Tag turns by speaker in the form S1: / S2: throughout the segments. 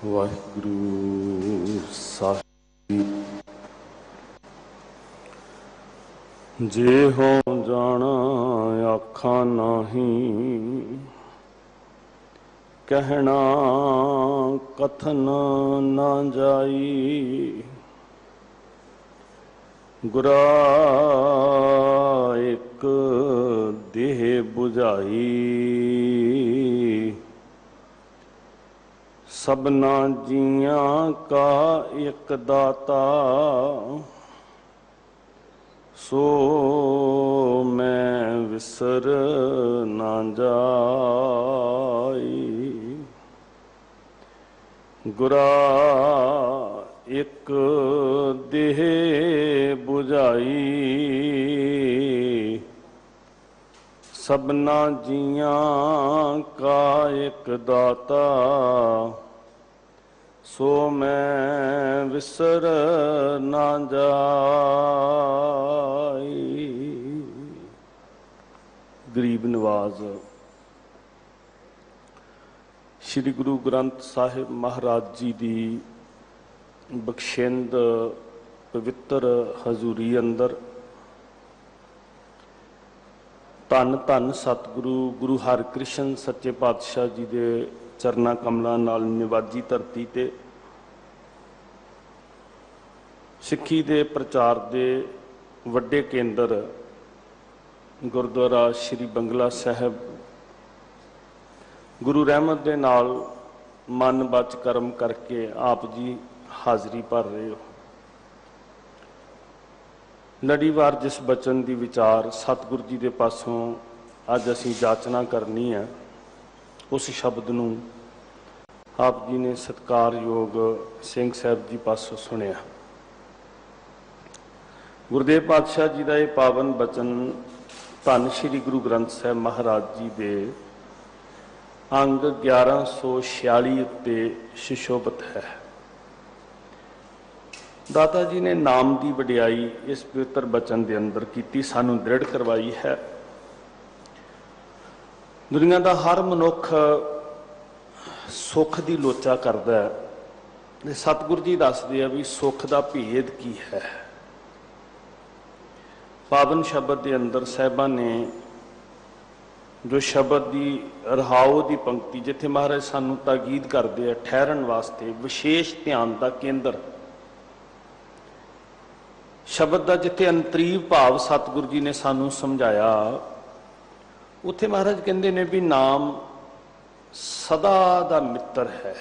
S1: वाहिगुरु साहिब जे हो जाना आखा नाही, कहना कथन ना जाई। गुरा एक देह बुझाई, सबना जियां का एक दाता। सो मैं विसर ना जाई। गुरा एक देह बुझाई, सबना जियां का एक दाता। सो मैं विसर ना जाई। गरीब नवाज श्री गुरु ग्रंथ साहिब महाराज जी की बख्शिंद पवित्र हजूरी अंदर धन धन सतगुरु गुरु हरकृष्ण सच्चे पातशाह जी के चरना कमलों नाल निवाजी धरती ते सिक्खी दे प्रचार दे वड्डे केंद्र गुरुद्वारा श्री बंगला साहब गुरु रहमत दे नाल मन बच कर्म करके आप जी हाज़री भर रहे हो। लड़ीवार जिस बचन की विचार सतगुरु जी के पासों अज असीं जाचना करनी है, उस शब्द नूं आप जी ने सत्कारयोग सिंह साहब जी पासों सुनिया। गुरुदेव पातशाह जी का यह पावन बचन धन श्री गुरु ग्रंथ साहब महाराज जी के अंग 1146 उत्ते सुशोभित है। दाता जी ने नाम की वडियाई इस पवित्र बचन के अंदर की, सानू दृढ़ करवाई है। दुनिया का हर मनुख सुख की लोचा करता है, सतगुरु जी दसदे आ भी सुख का भेद की है। पावन शब्द के अंदर साहिबा ने जो शब्द की रहाओ की पंक्ति जिथे महाराज सानू ताकीद करते हैं ठहरन वास्ते विशेष ध्यान का केंद्र शब्द का जिथे अंतरीव भाव सतगुरु जी ने सानू समझाया, उत्थे महाराज कहते ने भी नाम सदा दा मित्र है,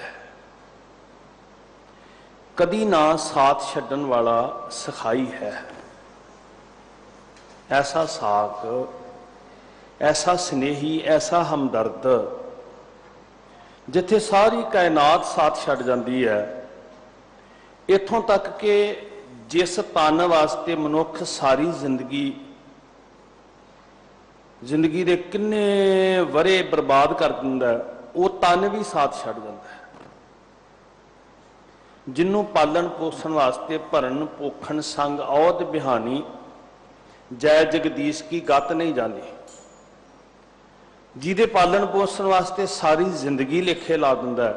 S1: कदी ना साथ छड्डण वाला सखाई है। ऐसा साक, ऐसा स्नेही, ऐसा हमदर्द जिथे सारी कायनात साथ छड्ड जाती है। इत्थों तक कि जिस तन वास्ते मनुख सारी जिंदगी दे किन्ने वरे बर्बाद कर दिंदा, वो तन भी साथ छड्ड जाता है। जिन्हों पालन पोषण वास्ते भरन पोखण संग औद बिहानी, जय जगदीश की गत नहीं जानी। जिहदे पालन पोषण वास्ते सारी जिंदगी लेखे ला दिंदा,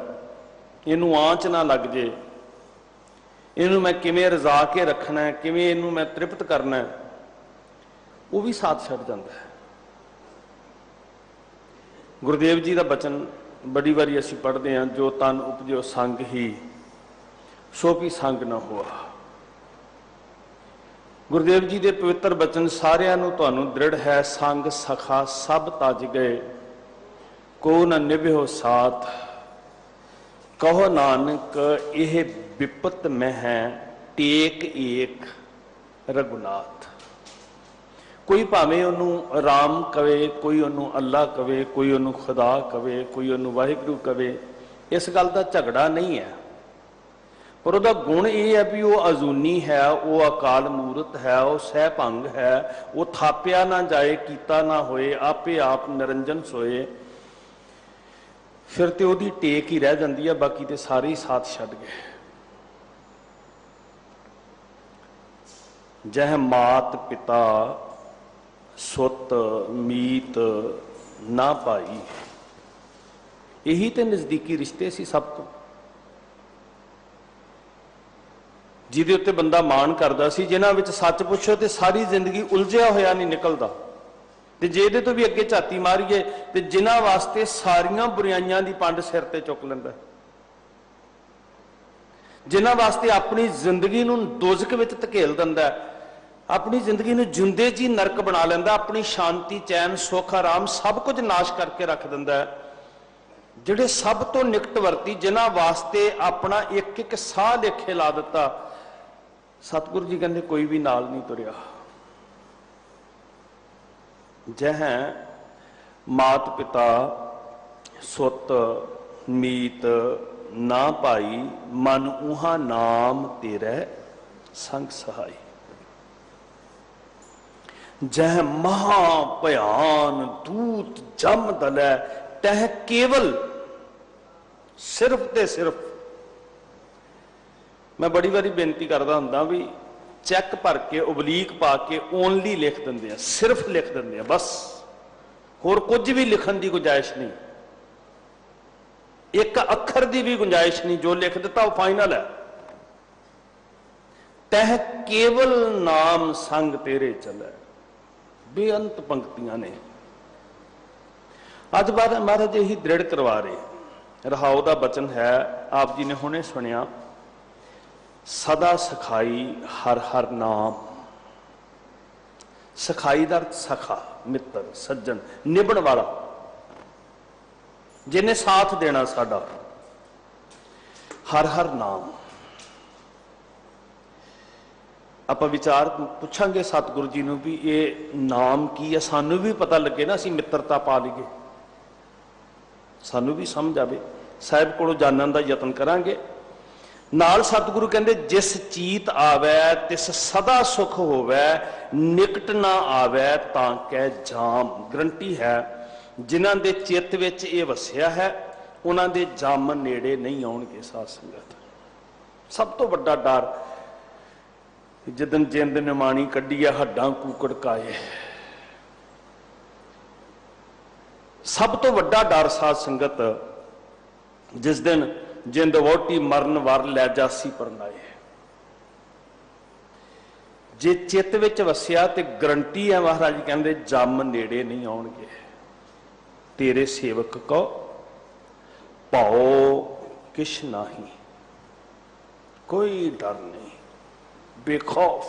S1: इनू आंच ना लग जे, इनू मैं किवें रजा के रखना है, किवें इनू मैं तृप्त करना है, वो भी साथ छड्ड जांदा है। गुरुदेव जी का बचन बड़ी बारी असीं पढ़ते हैं, जो तन उपजो संग ही सो भी संग न हुआ। गुरुदेव जी के पवित्र बचन सारिਆਂ ਨੂੰ ਤੁਹਾਨੂੰ दृढ़ है, संग सखा सब तज गए, को न निभ्यो साथ। कहो नानक यह विपत में है, टेक एक रघुनाथ। कोई भावें उन्होंने राम कवे, कोई उन्होंने अल्लाह कवे, कोई उन्होंने खुदा कवे, कोई उन्होंने वाहिगुरु कवे, इस गल का झगड़ा नहीं है। पर उसका गुण यह है भी वह अजूनी है, वह अकाल मूर्त है, वह सहभंग है, वह थापिया ना जाए, कीता ना होए, आपे आप निरंजन सोए। फिर तो वही टेक ही रह जाती है, बाकी तो सारे ही साथ छड्ड गए। जह मात पिता सुत मीत ना पाई, यही तो नज़दीकी रिश्ते सी सब तो। ਜਿਹਦੇ ਉੱਤੇ ਬੰਦਾ ਮਾਣ ਕਰਦਾ ਸੀ, ਜਿਨ੍ਹਾਂ ਵਿੱਚ ਸੱਚ ਪੁੱਛੋ ਤੇ ਸਾਰੀ ਜ਼ਿੰਦਗੀ ਉਲਝਿਆ ਹੋਇਆ ਨਹੀਂ ਨਿਕਲਦਾ, ਤੇ ਜੇ ਇਹਦੇ ਤੋਂ ਵੀ ਅੱਗੇ ਝਾਤੀ ਮਾਰੀਏ ਤੇ ਜਿਨ੍ਹਾਂ ਵਾਸਤੇ ਸਾਰੀਆਂ ਬੁਰਾਈਆਂ ਦੀ ਪੰਡ ਸਿਰ ਤੇ ਚੁੱਕ ਲੈਂਦਾ, ਜਿਨ੍ਹਾਂ ਵਾਸਤੇ ਆਪਣੀ ਜ਼ਿੰਦਗੀ ਨੂੰ ਦੋਜ਼ਖ ਵਿੱਚ ਧਕੇਲ ਦਿੰਦਾ, ਆਪਣੀ ਜ਼ਿੰਦਗੀ ਨੂੰ ਜਿੰਦੇ ਜੀ ਨਰਕ ਬਣਾ ਲੈਂਦਾ, ਆਪਣੀ ਸ਼ਾਂਤੀ, ਚੈਨ, ਸੁੱਖ, ਆਰਾਮ ਸਭ ਕੁਝ ਨਾਸ਼ ਕਰਕੇ ਰੱਖ ਦਿੰਦਾ, ਜਿਹੜੇ ਸਭ ਤੋਂ ਨਿਕਟਵਰਤੀ, ਜਿਨ੍ਹਾਂ ਵਾਸਤੇ ਆਪਣਾ ਇੱਕ ਇੱਕ ਸਾਹ ਲੇਖੇ ਲਾ ਦਿੱਤਾ। ਸਤਿਗੁਰੂ ਜੀ ਕਹਿੰਦੇ ਕੋਈ ਵੀ ਨਾਲ ਨਹੀਂ ਤੁਰਿਆ। ਜਹ ਮਾਤ ਪਿਤਾ ਸੁੱਤ ਮੀਤ ਨਾ ਭਾਈ, ਮਨ ਉਹਾ ਨਾਮ ਤੇਰੇ ਸੰਗ ਸਹਾਈ। जह महा भयान दूत जम दलै, तह केवल सिर्फ ते सिर्फ। मैं बड़ी बारी बेनती करता हुंदा भी चैक भर के उबलीक पा के ओनली लिख देंगे हैं, सिर्फ लिख देंगे हैं, बस होर कुछ भी लिखण की गुंजाइश नहीं, एक अखर की भी गुंजाइश नहीं, जो लिख दिता वो फाइनल है। तह केवल नाम संग तेरे चलै, बेअंत पंक्तियां ने। अज बार महाराज यही दृढ़ करवा रहे। रहाओ का बचन है, आप जी ने हुणे सुनिया, सदा सखाई हर हर नाम। सखाई दा सखा, मित्र, सज्जन, निभण वाला, जिन्हें साथ देना साडा। हर हर नाम। आप विचार पुछांगे सतगुरु जी नूं भी ये नाम की है, सानू भी पता लगे ना, असीं मित्रता पा लईए, सानू भी समझ आवे, साहिब कोलों जानन दा यतन करांगे। नाल सतगुरु कहंदे जिस चीत आवे तिस सदा सुख होवे, निकट ना आवे तां कै जाम। गरंटी है जिन्हां दे चित्त विच ये वसिया है, उन्हां दे जाम नेड़े नहीं आउणगे। साध संगत सब तो वड्डा डर जिदन जिंद निमाणी कड्डी है, हड्डां कूकड़ काए, सब तो वड्डा डर साध संगत जिस दिन जिंद वोटी मरन वर लै जासी परनाए। जे चित्त विच वसिया ते गरंटी है, महाराज कहंदे जम नेड़े नहीं आउणगे। तेरे सेवक को भाओ किश नाही, कोई डर नहीं, बेखौफ।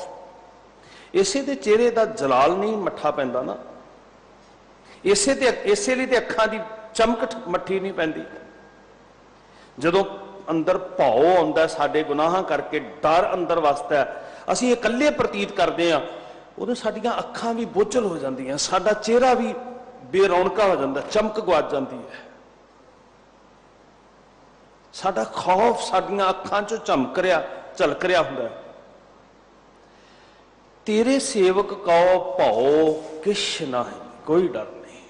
S1: इसे दे चेहरे दा जलाल नहीं मठा पैंदा ना, इसे लिए ते अखां दी चमक मठी नहीं पैंदी। जदों अंदर भाव आउंदा साडे गुनाहां करके, डर अंदर वसदा है, असीं इकल्ले प्रतीत करदे हां, उदों साडीआं अखां भी बोझल हो जांदियां, साडा चेहरा भी बेरौनका हो जांदा, चमक गवाच जांदी है। साडा खौफ साडीआं अखां चों झमक रिहा, झलक रिहा हुंदा है। तेरे सेवक को भाओ किश नहीं, कोई डर नहीं,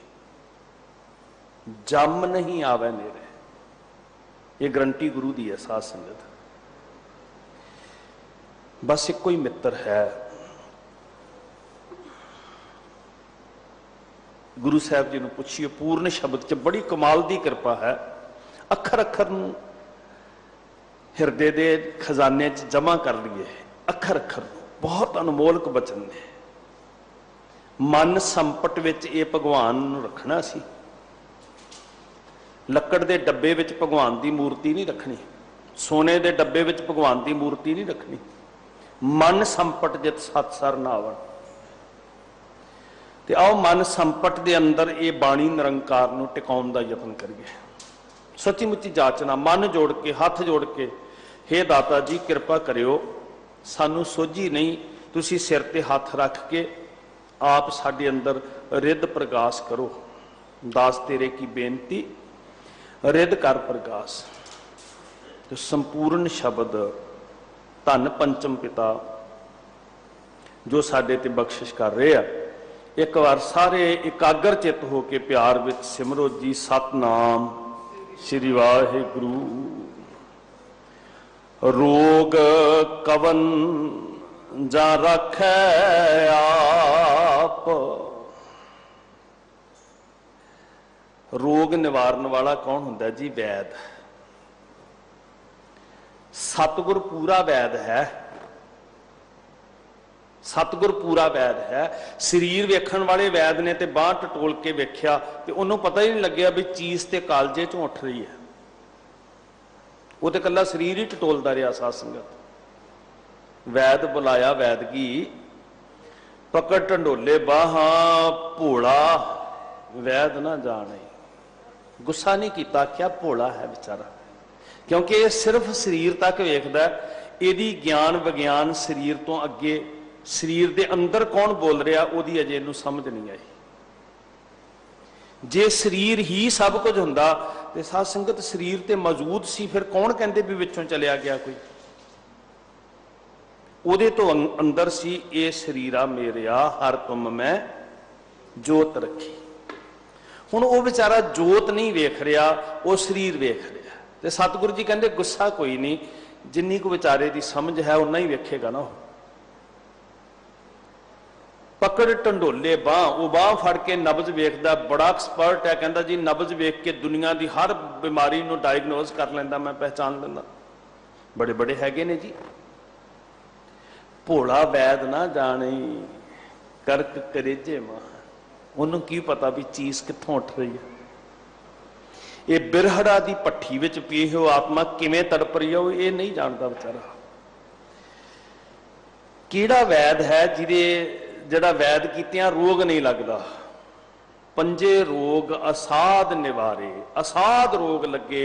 S1: जम नहीं आवे नेड़े। ये गारंटी गुरु दी है साध संगत। बस एक कोई मित्र है, गुरु साहब जी नूं पुछिए, पूर्ण शब्द च बड़ी कमाल दी कृपा है। अखर अखर नूं हिरदे दे खजाने च जमा कर लिए, अखर अखर बहुत अनमोलक बचन ने। मन संपट विच ये भगवान नूं रखना सी, लकड़ दे डब्बे विच भगवान दी मूर्ति नहीं रखनी, सोने दे डब्बे विच भगवान दी मूर्ति नहीं रखनी। मन संपट जित सतसर नावन। ते आओ मन संपट दे अंदर ये बाणी निरंकार नूं टिकाउण दा यतन करिए। सच्ची मुच्ची जाचना, मन जोड़ के, हथ जोड़ के, हे दाता जी कृपा करियो, सानू सोझी नहीं, तुसी सिर ते हथ रख के आप साडे अंदर रिद प्रकाश करो। दास तेरे की बेनती रिद कर प्रकाश। तो संपूर्ण शब्द धन पंचम पिता जो साडे ते बख्शिश कर रहे हैं, एक बार सारे एकाग्र चित हो के प्यार विच सिमरो जी सतनाम श्री वाहिगुरू। रोग कवन जा रखै आप। रोग निवारण वाला कौन हुंदा जी? वैद। सतगुर पूरा वैद है, सतगुर पूरा वैद है। शरीर वेखण वाले वैद ने ते बांह टटोल के वेख्या ते उन्होंने पता ही नहीं लग्या भी चीज ते कालजे चों उठ रही है। वो तो कला शरीर ही टटोलता रहा। साध संगत वैद बुलाया वैदगी, पकड़ ढंडोले बाहां भोला वैद ना जाने। गुस्सा नहीं किया, क्या भोला है बेचारा, क्योंकि ये सिर्फ शरीर तक वेखदा। इहदी ज्ञान विज्ञान शरीर तो अगे, शरीर दे अंदर कौन बोल रहा उहदी अजे इहनूं समझ नहीं आई। जे शरीर ही सब कुछ हुंदा ते साध संगत शरीर ते मौजूद सी, फिर कौन कहंदे भी विचों चलिया गया कोई? उहदे तो अंदर सी, ये शरीरा मेरिया हर तुम मैं जोत रखी। हुण वो बेचारा जोत नहीं वेख रहा, वो शरीर वेख रहा। ते सतगुरु जी कहंदे गुस्सा कोई नहीं, जिन्नी को बेचारे की समझ है उन्ना ही वेखेगा ना। पकड़ ढंडोले बांह, वो बांह फड़ के नब्ज वेखदा, बड़ा एक्सपर्ट है। कहता जी नब्ज वेख के दुनिया की हर बीमारी नूं डायगनोज कर लैंदा, मैं पहचान लैंदा। बड़े बड़े हैगे ने जी। भोला वैद ना जाने करक करेजे मां, उन्होंने की पता भी चीज कित्थों उठ रही है। ये बिरहड़ा की भट्ठी विच पी हो आत्मा किवें तड़प रही है, ये नहीं जानता बेचारा। किहड़ा वैद है जिहदे जिहड़ा वैद कीतियां रोग नहीं लगता। पंजे रोग असाध निवारे, असाध रोग लगे,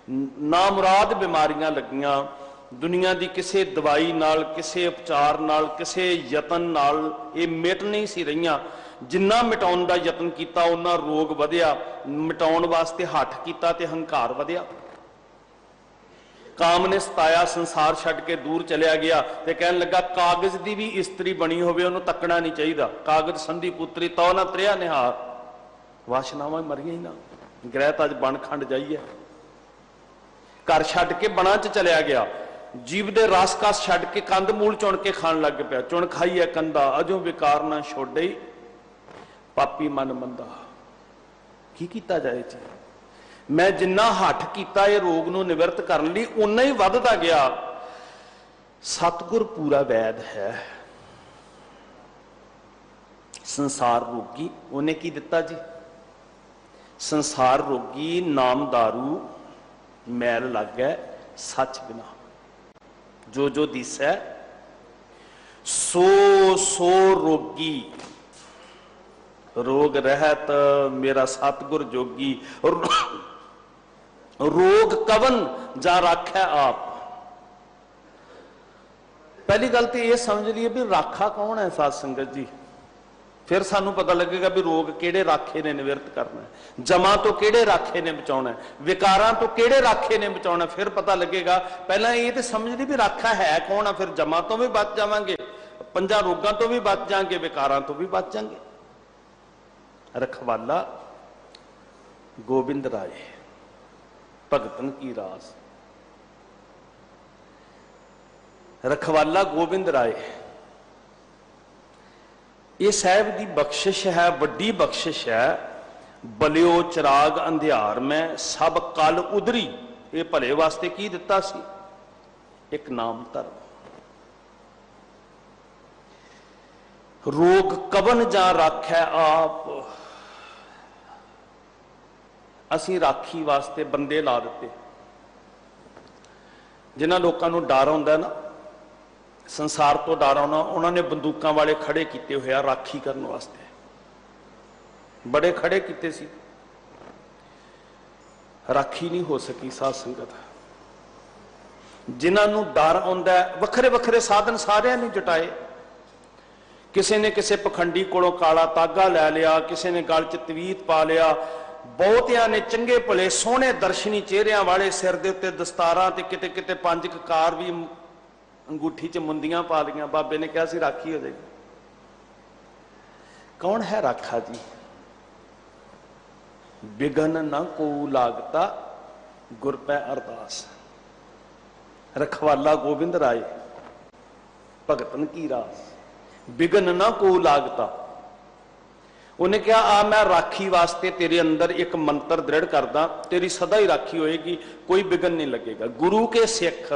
S1: नामुराद बीमारियां लगियां। दुनिया की किसी दवाई नाल, किसी उपचार नाल, किसी यतन नाल ये मिट नहीं सी रहियां। जिन्ना मिटाउण दा यतन किया उन्ना रोग वधिया, मिटाउण वास्ते हठ किया ते हंकार वधिया। काम ने सताया, संसार छड्ड के दूर चलिया गया ते कहन लगा कागज की भी इस्त्री बनी होवे उन्होंने तकना नहीं चाहिए। कागज संधि पुत्री तो ना त्रिया निहार, वासनावां मरिया ही ना। गृहत अज बन खंड जाइए, घर छड्ड के बना च चलिया गया। जीव दे रस कस छड्ड के कंद मूल चुन के खाण लग पिया। चुन खाई है कंदा अजों विकार ना छोड़े, पापी मन मंदा। की कीता जाए जी? मैं जिन्ना हठ किया ये रोग नूं निवृत्त करने लई, उन्ना ही वधदा गया। सतगुर पूरा वैद है। संसार रोगी उन्हें की दिता जी? संसार रोगी नाम दारू मैल लग गए सच बिना। जो जो दिसै सो सो रोगी, रोग रहत मेरा सतगुर जोगी। रोग कवन जा राखै आप। पहली गल तो यह समझ लीए भी राखा कौन है साध संगत जी, फिर सानू पता लगेगा भी रोग किहड़े राखे ने निवृत्त करना है, जमा तो किहड़े राखे ने बचाउणा है, विकारां तो किहड़े राखे ने बचाउणा, फिर पता लगेगा। पहला ये तो समझ ली भी राखा है कौन है, फिर जमा तो भी बच जावांगे, पंजा रोगां तो भी बच जाएंगे, विकारां तो भी बच जाएंगे। रखवाला गोबिंद राय भगतन की रास। रखवाला गोबिंद राय ये साहब की बख्शिश है, वड्डी बख्शिश है। बलियो चिराग अंधियार में सब कल उधरी, ये भले वास्ते की दिता सी? एक नाम धर्म। रोग कवन जा राखै आप, असी राखी वास्ते बंदे ला दिते। जिन्हां लोकां नूं डर हुंदा ना, संसार तो डर आना, उन्होंने बंदूकों वाले खड़े किए हुए राखी करने वास्ते, बड़े खड़े किए सी। राखी नहीं हो सकी साध संगत। जिन्होंने डर आउंदा वखरे वखरे साधन सारिया ने जुटाए। किसी ने किसी पखंडी कोलों काला तागा लै लिया, किसी ने गल च तवीत पा लिया, बहुतियां ने चंगे भले सोहने दर्शनी चेहरिया वाले सिर दे उत्ते दस्तारां ते किते किते पंज ककार भी अंगूठी च मुंदियां पा लिया। बाबे ने कहा सी राखी हो जाएगी। कौन है राखा जी? बिघन न को लागता गुर पै अरदास। रखवाला गोबिंद राय भगतन की रास। बिघन न को लागता। उन्हें कहा आ मैं राखी वास्ते तेरे अंदर एक मंत्र दृढ़ करदा, तेरी सदा ही राखी होएगी, कोई बिघन नहीं लगेगा। गुरु के सिख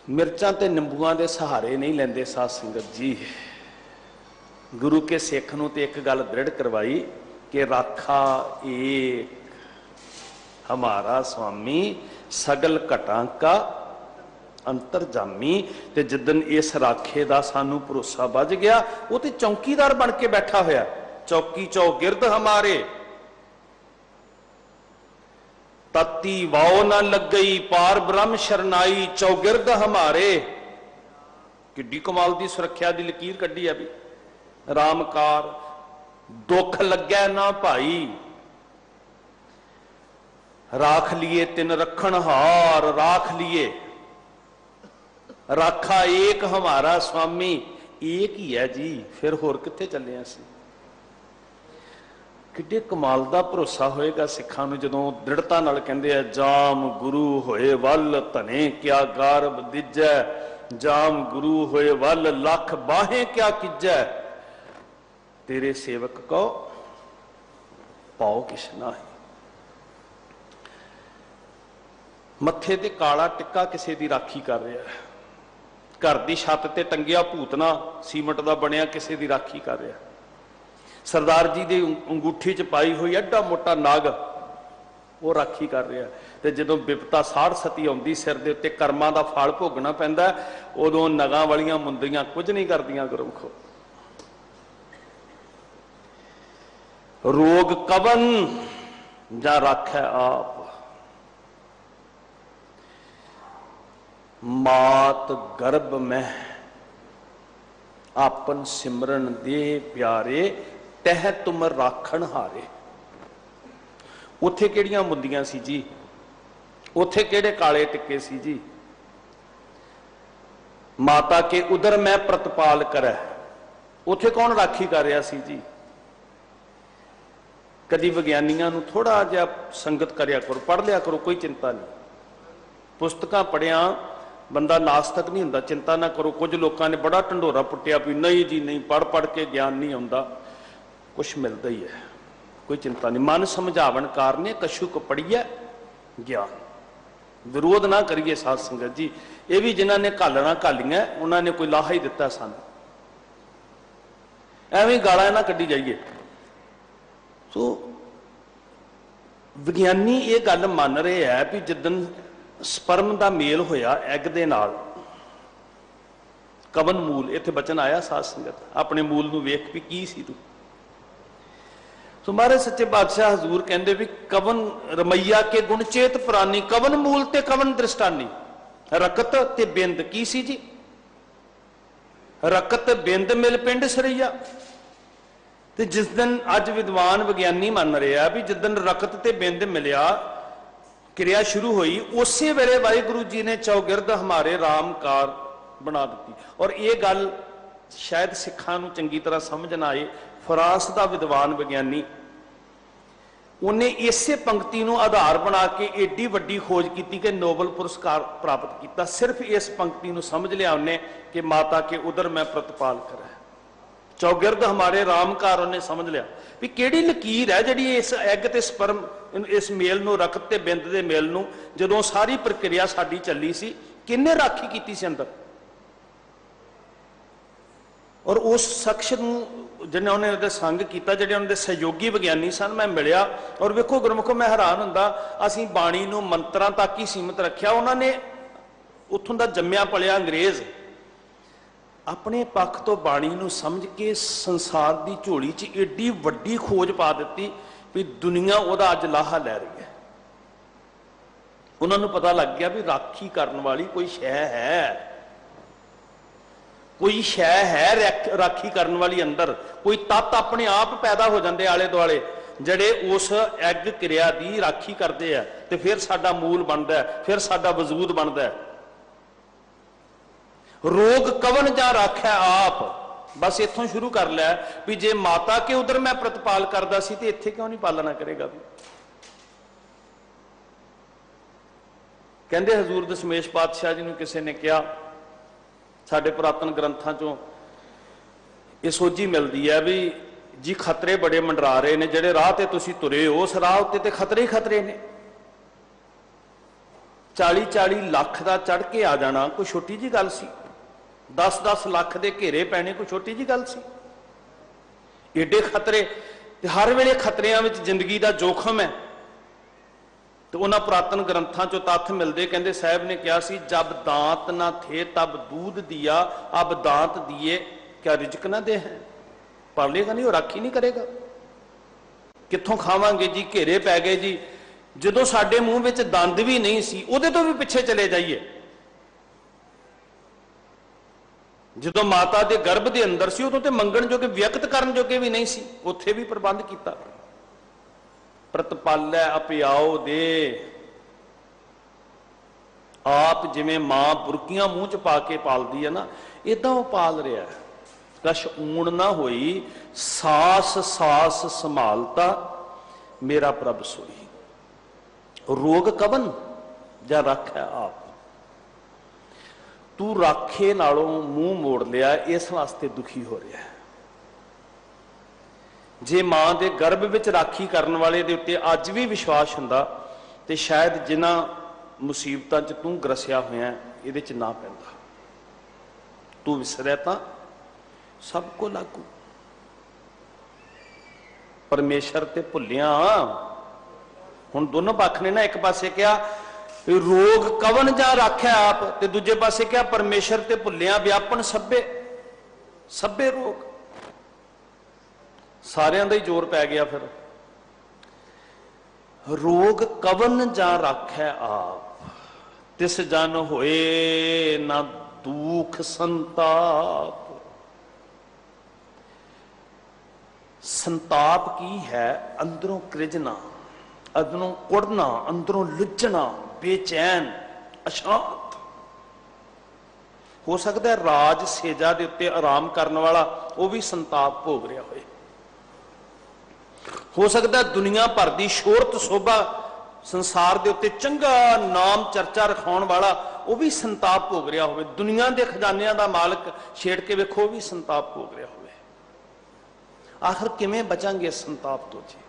S1: मिर्चां ते निंबूआं दे सहारे नहीं लेंदे साध संगत जी। गुरु के सिख नूं ते एक गल दृढ़ करवाई कि राखा एक हमारा स्वामी सगल घटां का अंतरजामी। ते जिदन इस राखे दा सानू भरोसा बज गया, वो ते चौकीदार बन के बैठा होया। चौकी चौगिरद हमारे तत्ती वाओ न लग गई, पार ब्रह्म शरनाई चौगिरद हमारे। किड्डी कमाल दी सुरक्षा दी लकीर कड्डी है भी। रामकार दुख लगे ना भाई, राख लिए तिन रखण हार, राख लिए राखा एक हमारा स्वामी। एक ही है जी, फिर होर कित्थे चले असीं। किड्डे कमाल दा भरोसा होएगा सिखां नूं जदों दृढ़ता नाल कहंदे आ जाम गुरु होए वल धने क्या गारब दिजै, जाम गुरु होए वल लख बाहें क्या किजै, तेरे सेवक को पाओ किश नाहीं। मत्थे ते काला टिक्का किसी दी राखी कर रहा है, घर की छत ते टंगिया भूतना सीमट का बनया किसी की राखी कर रहा। सरदार जी की अंगूठी च पाई हुई एडा मोटा नाग वो राखी कर रहा। तो जो विपता साड़ सती आती सिर के उत्ते कर्मां का फल भोगना पैंदा, उदों नगां वालियां मुंदरियां कुछ नहीं करदियां। गुरमुखो रोग कवन जा राखै आप, मात गर्भ में आपन सिमरन दे प्यारे, तह तुम राखण हारे। उथे किहड़ियां मुंदियां सी जी, उथे किहड़े काले टिक्के सी जी। माता के उदर में प्रतपाल करे, उथे कौन राखी कर रहा सी जी। कदी विग्यानियां नूं थोड़ा जिहा संगत करिया करो, पढ़ लिया करो, कोई चिंता नहीं। पुस्तकां पढ़िया बंदा नास्तिक नहीं हुंदा, चिंता ना करो। कुछ लोगों ने बड़ा ढंडोरा पुट्टिया भी नहीं जी नहीं, पढ़ पढ़ के ज्ञान नहीं आता, कुछ मिलता ही है, कोई चिंता नहीं। मन समझावन कारने कछु को पढ़िए ज्ञान, विरोध ना करिए साध संगत जी। ये भी जिन्हों ने घालना घालियां उन्होंने कोई लाहा ही दिता सन, एवं गालां ना कड्ढी जाइए। तो विग्यानी ये गल मान रहे है भी जिदन स्पर्म का मेल होया एग दे नाल, कवन मूल इत्थे बचन आया साध संगत, अपने मूल नूं वेख भी की सी तू। तो महाराज सच्चे बादशाह हजूर कहंदे भी कवन रमैया के गुण चेत प्राणी, कवन मूल ते कवन दृष्टानी। रकत ते बिंद की सी जी, रकत बिंद मिल पिंड सरैया। ते जिस दिन अज विद्वान विग्यानी मान रहा भी जिदन रकत ते बिंद मिलिया क्रिया शुरू हुई, उस वेले वाहिगुरु जी ने चौगिरद हमारे रामकार बना दी। और ये गल शायद सिखां नूं चंगी तरह समझ ना आए। फरांस का विद्वान विग्यानी उन्हें इसे पंक्ति नूं आधार बना के एडी वड्डी खोज की कि नोबल पुरस्कार प्राप्त किया। सिर्फ इस पंक्ति नूं समझ लिया उन्हें कि माता के उदर में प्रतपाल करे, चौगिरद हमारे रामकार। उन्हें समझ लिया भी किहड़ी लकीर है जिहड़ी इस एग ते स्पर्म इस मेल नूं रकत ते बिंद दे मेल नूं जदों सारी प्रक्रिया साडी चली सी किन्ने राखी कीती सी अंदर। और उस शख्स नूं जिन्हें उन्हें संग किया, जिहड़े उन्हें सहयोगी विग्यानी सन, मैं मिलिया। और वेखो गुरमुखो मैं हैरान हुंदा, असीं बाणी नूं मंत्रां तक ही सीमित रखिया, उन्होंने उत्थों दा जम्मिया पलिया अंग्रेज अपने पक्ष तो बाणी नूं समझ के संसार की झोली च एडी वड्डी खोज पा दी भी दुनिया उहदा अज लाहा लै रही है। उन्होंने पता लग गया भी राखी करने वाली कोई शै है, कोई शै है राखी करने वाली अंदर, कोई तत्त अपने आप पैदा हो जाते आले दुआले जड़े उस एग क्रिया की राखी करते हैं, तो फिर साडा मूल बनता है, फिर साडा वजूद बनता है। रोग कवन जा राखै आप, बस इत्थों शुरू कर लिया भी जे माता के उधर मैं प्रतपाल करदा सी ते इत्थे क्यों नहीं पालना करेगा। भी कहंदे हजूर दशमेश पातशाह जी नूं किसी ने कहा, साडे पुरातन ग्रंथां चों ये सोझी मिलती है भी जी खतरे बड़े मंडरा रहे ने, जिहड़े राह ते तुसीं तुरे हो उस राह उत्ते ते खतरे ही खतरे ने। 40-40 ਲੱਖ ਦਾ ਚੜ ਕੇ आ जाना कोई छोटी जी गल सी। 10-10 ਲੱਖ ਦੇ घेरे पैने कोई छोटी जी गल सी। एडे खतरे ते हर वेले खतरियां विच जिंदगी दा जोखम है। तो उन्हां पुरातन ग्रंथां चों तत्थ मिलदे, कहंदे साहब ने कहा सी जब दांत ना थे तब दूध दिया, अब दांत दिए क्या रिजक ना दे हैं। पालेगा नहीं, वो राखी नहीं करेगा। कित्थों खावांगे जी, घेरे पै गए जी। जदों साडे मूंह विच दंद भी नहीं सी, उहदे तो भी पिछे चले जाइए। जदों माता दे गर्भ दे अंदर सी, उदों ते मंगण जोगे, व्यक्त करन जोगे भी नहीं सी, उत्थे भी प्रबंध कीता। प्रतिपालै अपियाओ दे, आप जिवें मां बुरकियां मूँह च पा के पालदी है ना, इदां वो पाल रहा है। कछ ऊण ना होई, सास सास संभालता, मेरा प्रभ सोई। रोग कवन जा रख है आप। तू राखे नालों मूँह मोड़ लिया, इस वास्ते दुखी हो रहा है। जे मां दे गर्भ विच राखी करन वाले दे उत्ते अज भी विश्वास हुंदा ते शायद जिन्हां मुसीबतां च तूं ग्रसिया होया इहदे च ना पैंदा। तू विसरिया तां सब को लागू। परमेश्वर ते भुलिया। हुण दोनों पक्ष ने ना, एक पासे क्या रोग कवन जा राख्या आप, ते दूजे पासे क्या परमेश्वर ते भुलिया व्यापन सभे सभे रोग। सारियां दा ही जोर पै गया। फिर रोग कवन जा राखै आप, तिस जन होए ना दुख संताप। संताप की है अंदरों कृजना, अंदरों कुड़ना, अंदरों लुझना, बेचैन अशांत। हो सकता है राज सेजा दे उत्ते आराम करने वाला वो भी संताप भोग रहा होए। हो सकता है दुनिया भर की शोहरत शोभा संसार के उत्ते चंगा नाम चर्चा रखाने वाला वो भी संताप भोग रहा हो। दुनिया के खजानिया का मालक छेड़ के वेखो भी संताप भोग रहा हो। आखिर किवें बचांगे इस संताप तो जी।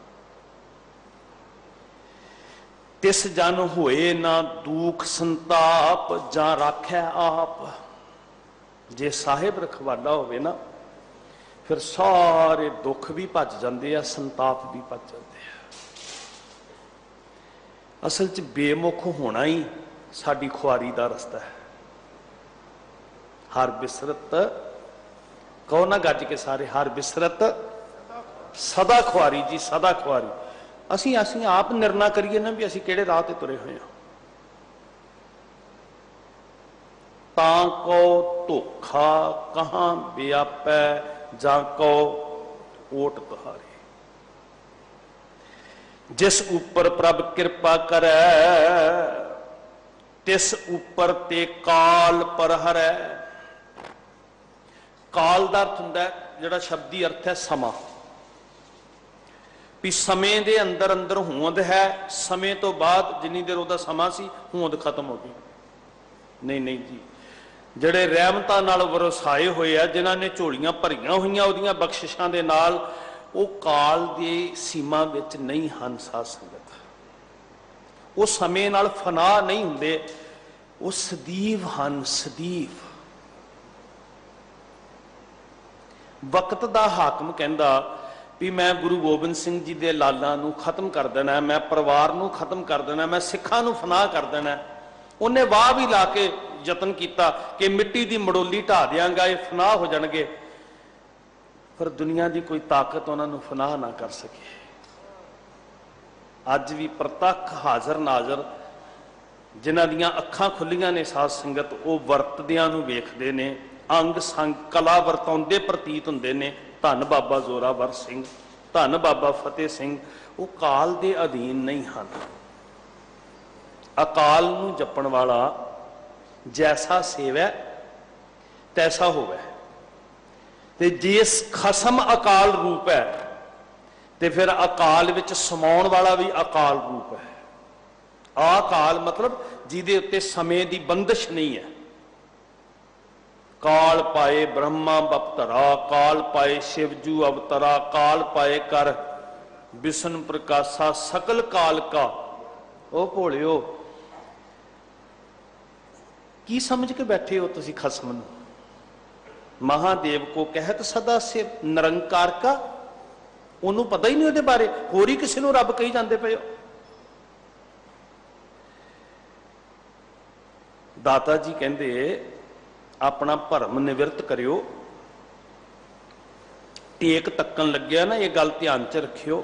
S1: तिस जन होए ना दुख संताप जा राखै आप। जे साहिब रखवाला होवे ना, फिर सारे दुख भी भज जाते हैं, संताप भी भज जाते हैं। असल च बेमुख होना ही साडी खुआरी का रस्ता है। हर बिसरत कहो ना गज के सारे, हर बिसरत सदा खुआरी जी, सदा खुआरी। असी आप निर्णय करिए ना भी असी किहड़े राह ते तुरे हुए हैं। तां को धोखा कहां व्यापै, जा को ओट तुहारी। जिस ऊपर प्रभ कृपा करे, तिस ऊपर ते काल पर हरै। काल दा अर्थ हुंदा है, जिहड़ा शब्दी अर्थ है समा। भी समय दे अंदर अंदर होंद है, समय तो बाद जिन्नी देर उहदा समा सी होंद खत्म हो गई। नहीं नहीं जी, ਜਿਹੜੇ ਰਹਿਮਤਾਂ ਨਾਲ ਵਰਸਾਏ ਹੋਏ ਆ, ਜਿਨ੍ਹਾਂ ਨੇ ਝੋਲੀਆਂ ਭਰੀਆਂ ਹੋਈਆਂ ਉਹਦੀਆਂ ਬਖਸ਼ਿਸ਼ਾਂ ਦੇ ਨਾਲ, ਉਹ ਕਾਲ ਦੀ ਸੀਮਾ ਵਿੱਚ ਨਹੀਂ ਹਨ। ਸਾਧ ਸੰਗਤ, ਉਹ ਸਮੇਂ ਨਾਲ ਫਨਾ ਨਹੀਂ ਹੁੰਦੇ, ਉਹ ਸਦੀਵ ਹਨ, ਸਦੀਵ। ਵਕਤ ਦਾ ਹਾਕਮ ਕਹਿੰਦਾ ਵੀ ਮੈਂ ਗੁਰੂ ਗੋਬਿੰਦ ਸਿੰਘ ਜੀ ਦੇ ਲਾਲਾਂ ਨੂੰ ਖਤਮ ਕਰ ਦੇਣਾ, ਮੈਂ ਪਰਿਵਾਰ ਨੂੰ ਖਤਮ ਕਰ ਦੇਣਾ, ਮੈਂ ਸਿੱਖਾਂ ਨੂੰ ਫਨਾ ਕਰ ਦੇਣਾ। ਉਹਨੇ ਵਾਹ ਵੀ ਲਾ ਕੇ यतन किया कि मिट्टी की मड़ोली ढा देंगा, ये फनाह हो जाएंगे। पर दुनिया की कोई ताकत उन्होंने फनाह ना कर सके। अज भी प्रतख हाजर नाजर जिन्हां दीयां अखां खुलियां ने साध संगत, वो वरतदियां नूं वेखदे ने, अंग संग कला वरताउंदे प्रतीत हुंदे ने। धन बाबा जोरावर सिंह, धन बाबा फतेह सिंह, वो काल दे अधीन नहीं हन। अकाल नूं जपण वाला जैसा सेवै तैसा होवे। ते जिस खसम अकाल रूप है, ते फिर अकाल विच समाउण वाला भी अकाल रूप है। अकाल मतलब जिहदे उत्ते समय की बंदिश नहीं है। काल पाए ब्रह्मा बपतरा, काल पाए शिवजू अवतरा, काल पाए कर विष्णु प्रकाशा, सकल काल का। ओ भोलियो, की समझ के बैठे हो तुसी खसम नूं? महादेव को कहत सदा से निरंकार का, उन्होंने पता ही नहीं उहदे बारे, होर ही किसी नूं रब कही जांदे पए हो। दाता जी कहंदे अपना भरम निवृत्त करियो। टेक तक्कन लग्या ना, ये गल ध्यान च रखियो,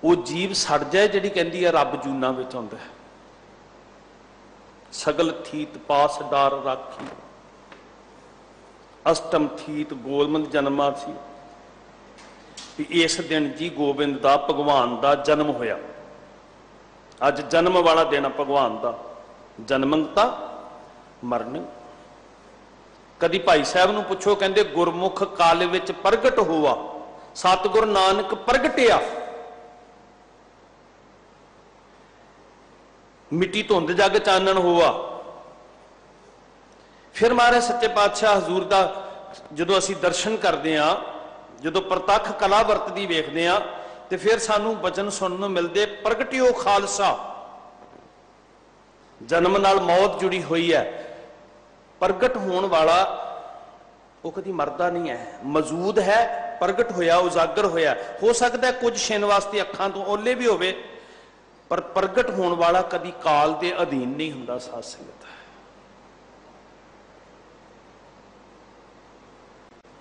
S1: वो जीव सड़ जाए जिहड़ी कहंदी है रब जूना विच आउंदा है। सगल थीत पास डार राखी, अष्टम थीत गोलमंद जन्मा सी। इस दिन जी गोबिंद दा भगवान दा जन्म होया। अज जन्म वाला दिन भगवान दा, जन्मंता मरण। कदी भाई साहब नूं पुछो, कहंदे गुरमुख काल विच प्रगट हुआ, सतगुर नानक प्रगटिया। मिट्टी धुंध जग चानन हुआ। फिर महाराज सच्चे पातशाह हजूर दा जदों असीं दर्शन करते हैं, जदों प्रतख कला वरतदी वेखदे हैं, तो फिर सानू वचन सुनने नूं मिलदे, प्रगटियो खालसा। जन्म नाल मौत जुड़ी हुई है। प्रगट होने वाला वो कभी मरदा नहीं है, मौजूद है, प्रगट होया, उजागर होया। हो सकता है कुछ छिन वास्ते अखां तो ओले भी होवे, पर प्रगट होने वाला कभी काल के अधीन नहीं हुंदा। साध संगत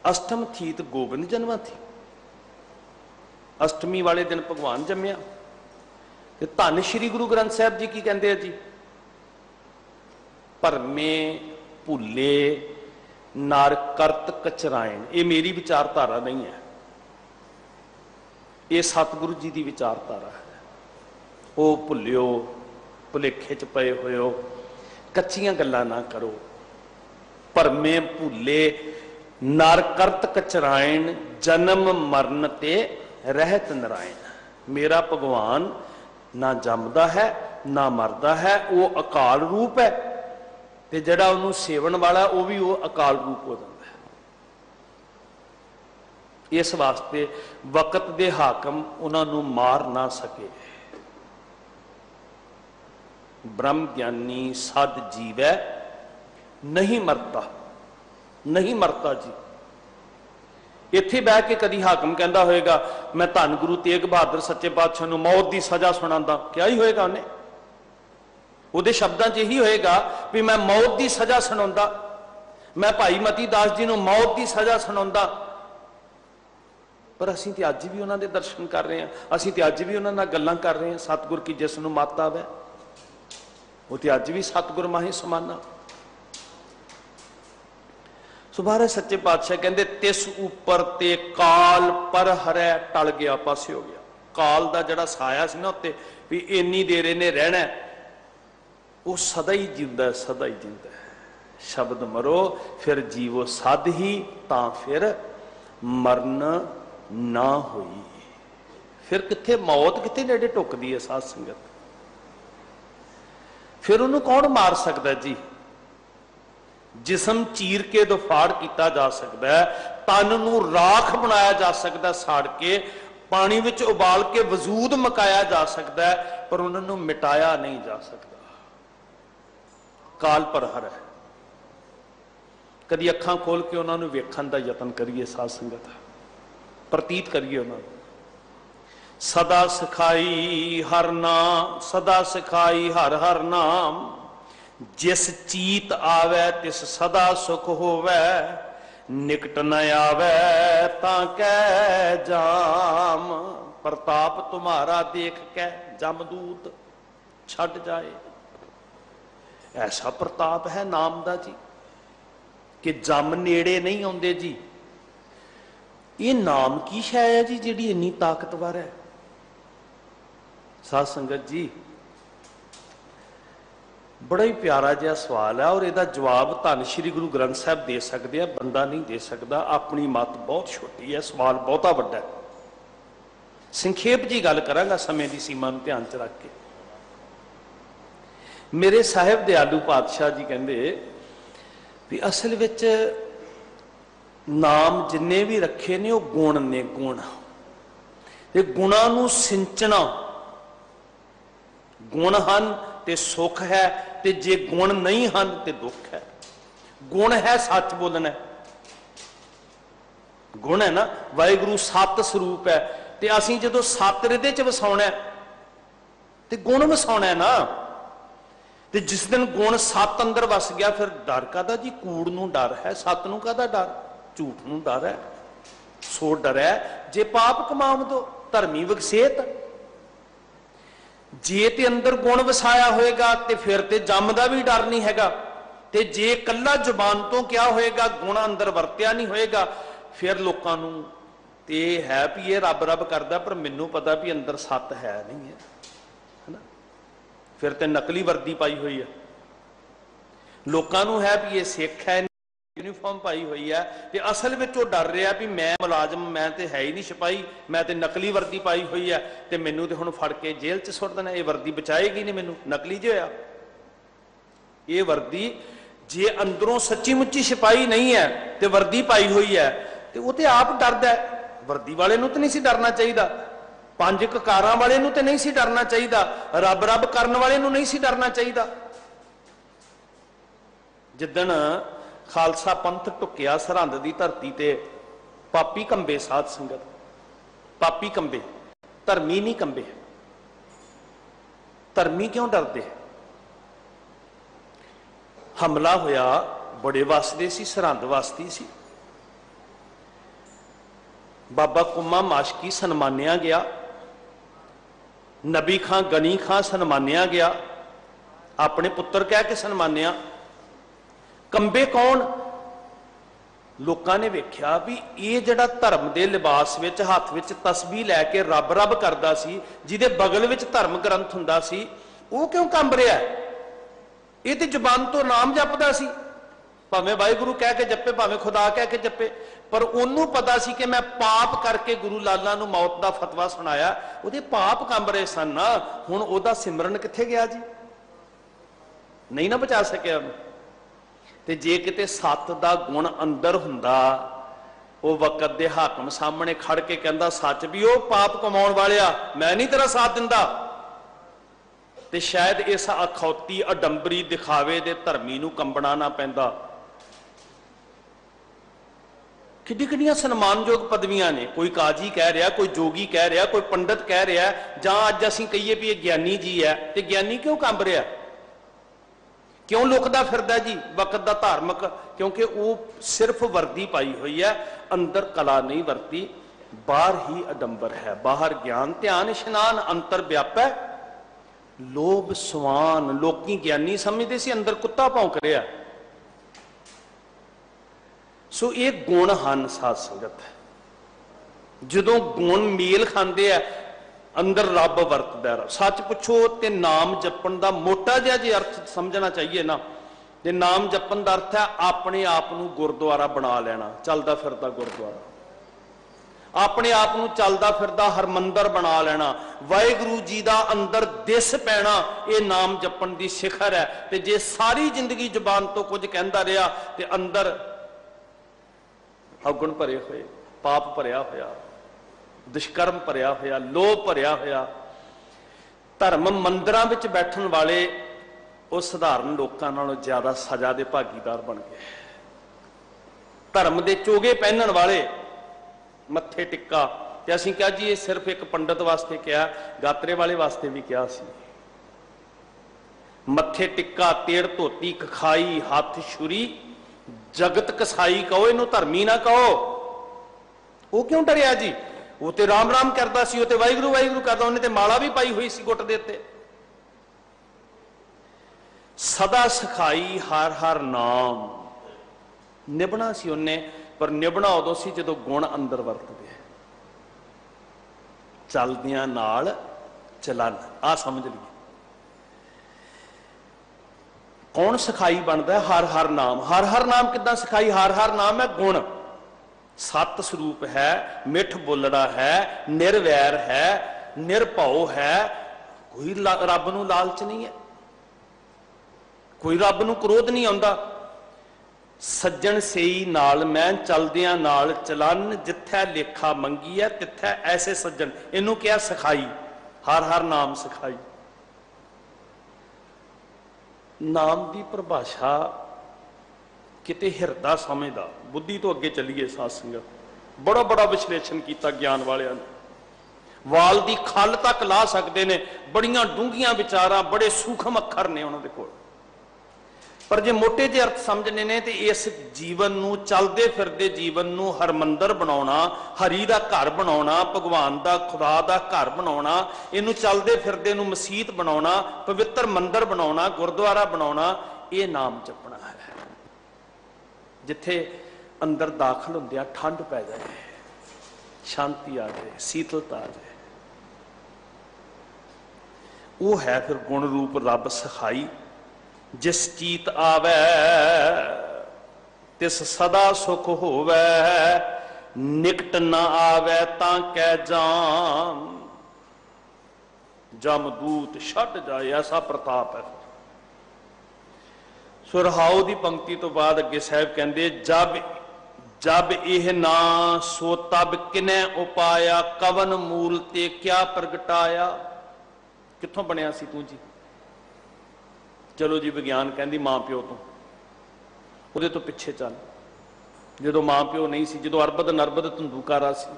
S1: अष्टम थीत गोबिंद जन्मा थी। अष्टमी वाले दिन भगवान जम्मिया। ते धन श्री गुरु ग्रंथ साहब जी की कहते हैं जी, भरमे भुले नार करत कचरायण। ये मेरी विचारधारा नहीं है, ये सतगुरु जी की विचारधारा है। वो भुलियो, भुलेखे च पए होयो, कच्चियां गल्लां ना करो। भरमे भुले नार करत कचरायण, जन्म मरण ते रहत नारायण। मेरा भगवान ना जमदा है ना मरदा है, वो अकाल रूप है, ते जिहड़ा उहनूं सेवन वाला वो भी वो अकाल रूप हो जाता है। इस वास्ते वकत दे हाकम उन्होंने मार ना सके। ब्रह्म ज्ञानी सद जीव है, नहीं मरता, नहीं मरता जी। इत्थे बह के कदी हाकम कहता होएगा मैं धन गुरु तेग बहादुर सच्चे पातशाह नूं मौत की सजा सुणांदा, क्या ही होएगा उन्हें? उहदे शब्दां च यही होएगा भी मैं मौत की सजा सुणांदा, मैं भाई मती दास जी नूं मौत की सजा सुणांदा। पर असीं ते अज भी उन्हां दे दर्शन कर रहे हैं, असीं ते अज भी उन्हां नाल गल्लां कर रहे हैं। सतगुर की जिस नूं मत आवे वो ते अज भी सतगुर माही समाना। सुभारे सच्चे पातशाह कहते तिस उपर ते काल पर हरै टल गया, पासे हो गया। काल का जड़ा साया सी ना उत्ते भी इन्नी देर इन्हें रहना, वो सदा ही जींदा है, सदा ही जींदा है। शब्द मरो फिर जीवो सद ही, तां फिर मरण ना होई। फिर किथे मौत किथे नेड़े टुकदी है साध संगत। फिर उन्होंने कौन मार सकता जी? जिसम चीर के दो फाड़ किया जा सकता है, तन नूं राख बनाया जा सकता है, साड़ के पानी विच उबाल के वजूद मकाया जा सकता है, पर उन्होंने मिटाया नहीं जा सकता। काल पर हर है। कदी अखां खोल के उन्होंने वेखण का यतन करिए साध संगत, प्रतीत करिए उन्होंने। सदा सिखाई हर नाम, सदा सिखाई हर हर नाम, जिस चीत आवे तिस सदा सुख होवे, निकट न आवे तां कै जाम। प्रताप तुम्हारा देख के जमदूत छड़ जाए। ऐसा प्रताप है नाम दा जी कि जम नेड़े नहीं आउंदे जी। ये नाम की शै है जी जिहड़ी इन्नी ताकतवर है? साध संगत जी बड़ा ही प्यारा जिहा सवाल है, और इसका जवाब धन श्री गुरु ग्रंथ साहब दे सकते हैं, बंदा नहीं दे सकता। अपनी मत बहुत छोटी है, सवाल बहुता वड्डा है। संखेप जी गल करांगा समय की सीमा नूं ध्यान च रख के। मेरे साहिब दयालु पातशाह जी कहंदे भी असल विच नाम जिन्ने भी रखे ने वो गुण ने, गुण। ते गुणां नूं सिंचना, गुण हन ते सुख है, ते जे गुण नहीं हन ते दुख है। गुण है सच बोलना, गुण है ना, वाहिगुरु सत स्वरूप है, ते असीं जदों सत हृदय च वसाउणा ते गुण वसाउणा ना। ते जिस दिन गुण सत अंदर वस गया फिर डर कादा जी? कूड़ नूं डर है, सत नूं कादा डर? झूठ नूं डर है। सो डर है जे पाप कमाव दो धर्मी विकसेत। जे ते अंदर गुण वसाया होएगा ते फिर ते जम दा भी डर नहीं हैगा, ते जे कल्ला जुबान तो क्या होएगा, गुण अंदर वरत्या नहीं होएगा, फिर लोकां नूं ते है भी ये रब रब करदा पर मैनूं पता भी अंदर सत है नहीं है, है ना। फिर ते नकली वर्दी पाई हुई है, लोकां नूं है भी ये सिख है, यूनीफॉर्म पाई हुई है, ते असल में वो डर रहा भी मैं मुलाजम, मैं तो है ही नहीं सिपाही, मैं तो नकली वर्दी पाई हुई है, तो मैनू तो हुण फड़ के जेल च सुट देना, ये वर्दी बचाएगी नहीं मैनू, नकली जो होया। ये वर्दी जे अंदरों सच्ची मुच्ची सिपाही नहीं है तो वर्दी पाई हुई है, तो वो तो आप डरदा है। वर्दी वाले नूं तो नहीं सी डरना चाहिए, पंज ककारां वाले नूं तो नहीं सी डरना चाहिए, रब रब करन वाले नूं नहीं सी डरना चाहिए। जिदन खालसा पंथ टुकिया सरहंद की धरती ते पापी कंबे, साध संगत पापी कंबे, धर्मी नहीं कंबे। धर्मी क्यों डरदे? हमला होया बड़े वास्ते सी, सरहंद वास्ते सी। बाबा कुम्मा माशकी सन्मानिया गया, नबी खां गनी खां सन्मानिया गया, अपने पुत्र कह के सन्मानिया। कंबे कौन? लोगों ने वेख्या भी ये जड़ा धर्म के लिबास विच हाथ विच तस्बीह लैके रब रब करदा सी, जिहदे बगल विच धर्म ग्रंथ हुंदा सी, वो क्यों कंब रहा? ये तो जुबान तो नाम जपदा सी, भावें वाहिगुरू कह के जपे, भावें खुदा कह के जपे, पर उन्होंने पता सी कि मैं पाप करके गुरु लाला नूं मौत का फतवा सुनाया, उहदे पाप कंब रहे सन ना। हुण उहदा सिमरन कित्थे गया जी? नहीं ना बचा सकिया। ते जे किते सत दा गुण अंदर हुंदा, वो वकत दे हाकम सामने खड़ के कहंदा सच भी ओ पाप कमाउण वालिया मैं नहीं तेरा साथ दिंदा, ते शायद इस अखौती अडंबरी दिखावे दे धर्मी नूं कंबना ना पैंदा। किड्डी किड्डियां सन्मानयोग पदवियां ने, कोई काजी कह रहा, कोई जोगी कह रहा, कोई पंडित कह रहा, जां अज असीं कहीए भी ये ज्ञानी जी है, ते ज्ञानी क्यों कंब रहा? क्यों लुकदा फिरदा जी वकत दा धार्मिक? क्योंकि वो सिर्फ वर्दी पाई हुई है, अंदर कला नहीं वरती, बाहर ही अडंबर है। बाहर ज्ञान ध्यान इशनान, अंतर व्यापै लोभ स्वान। लोकी ज्ञानी समझते सी, अंदर कुत्ता भौंक रहा। सो ये गुण हन साध संगत, जदों गुण मेल खांदे है अंदर रब वरतदा। सच पुछो तो नाम जपन का मोटा जिहा जे अर्थ समझना चाहिए ना, ते नाम जपन का अर्थ है अपने आप को गुरुद्वारा बना लेना, चलदा फिरदा गुरुद्वारा, अपने आप को चलदा फिरदा हरमंदर बना लेना, वाहिगुरू जी का अंदर दिस पैना, ये नाम जपन की शिखर है। ते जे सारी जिंदगी जुबान तो कुछ कहता रहा ते अंदर अवगुण भरे हुए, पाप भरिया होया, दुष्कर्म भरिया होया, लोभ भरिया होया। धर्म मंदिरां विच बैठण वाले वो साधारण लोकां नालों ज्यादा सजा दे भागीदार बन गए। धर्म दे चोगे पहनण वाले मत्थे टिक्का, ते असीं कहा जी ये सिर्फ एक पंडित वास्ते कहा, गात्रे वाले वास्ते भी कहा सी। मत्थे टिक्का, तेड़ धोती, कखाई, हाथ छुरी, जगत कसाई कहो, इनू धर्मी ना कहो। वो क्यों डरिया जी? वो तो राम राम करता सी, वो तो वाहिगुरू वाहिगुरू करता, उन्हें तो माला भी पाई हुई सी गुट दे उत्ते। सदा सिखाई हर हर नाम, निभना सी उन्हें, पर निभना उदों सी जदों गुण अंदर वरतदे, चलदियां नाल चलन। आ समझ लीए कौन सिखाई बनता है? हर हर नाम। हर हर नाम किदां सिखाई? हर हर नाम है गुण, सत स्वरूप है, मिठ बोलड़ा है, निर्वैर है, निरभौ है, कोई रब नूं लालच नहीं है, कोई रब नूं क्रोध नहीं आउंदा। सज्जन सेई नाल मैं चलदियां नाल चलन, जिथे लेखा मंगी है तिथे ऐसे सज्जन। इनू क्या सिखाई? हर हर नाम सिखाई। नाम की परिभाषा किते हिरदा समझदा, बुद्धि तो अगे चलीए साध संगत, बड़ा बड़ा विश्लेषण किया ज्ञान वालियां ने, वाल की खल तक ला सकते हैं, बड़ियां डूंघियां विचारां, बड़े सूखम अखर ने उन्होंने कोल। पर जे मोटे जे अर्थ समझने ने तो इस जीवन नूं, चलते फिरते जीवन नूं हरमंदर बनाउणा, हरी का घर बनाउणा, भगवान का खुदा का घर बनाउणा, इनू चलते फिरते नूं मसीत बनाउणा, पवित्र मंदिर बनाउणा, गुरुद्वारा बनाउणा, ये नाम जपना है। जिथे अंदर दाखल होंदियां ठंड पै जाए, शांति आ जाए, शीतलता आ जाए, वो है फिर गुण रूप रब सखाई। जिस चीत आवे तिस सदा सुख होवे, निकट न आवे तां कै जाम, जमदूत छड्ड जाए, ऐसा प्रताप है। सुरहाओ की पंक्ति तो बाद अगे साहब कहते, जब जब यह ना सो तब किने उपाया, कवन मूल ते क्या प्रगटाया। कित्थों बनया सी तू जी? चलो जी, विज्ञान कहती मां प्यो तो, उहदे तो पिछे चल, जो मां प्यो नहीं सी, जो अरबद नरबद धंधूकारा सी,